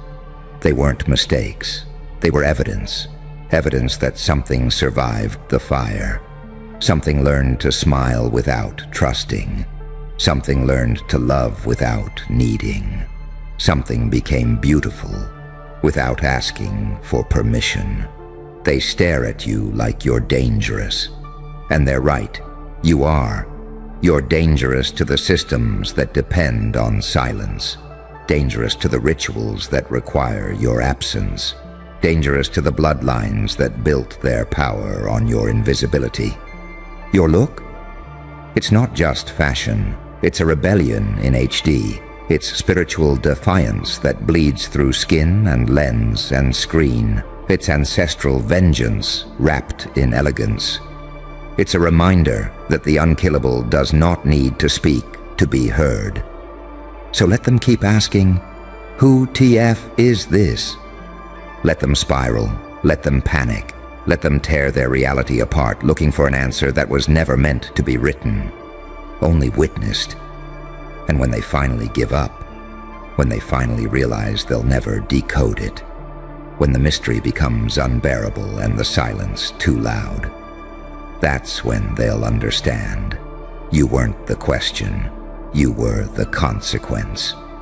They weren't mistakes. They were evidence. evidence that something survived the fire. Something learned to smile without trusting. Something learned to love without needing. Something became beautiful without asking for permission. They stare at you like you're dangerous. And they're right, you are. You're dangerous to the systems that depend on silence. Dangerous to the rituals that require your absence. Dangerous to the bloodlines that built their power on your invisibility. Your look? It's not just fashion. It's a rebellion in HD. It's spiritual defiance that bleeds through skin and lens and screen. It's ancestral vengeance wrapped in elegance. It's a reminder that the unkillable does not need to speak to be heard. So let them keep asking, who TF is this? Let them spiral, let them panic, let them tear their reality apart looking for an answer that was never meant to be written, only witnessed. And when they finally give up, when they finally realize they'll never decode it, when the mystery becomes unbearable and the silence too loud, that's when they'll understand. You weren't the question, you were the consequence.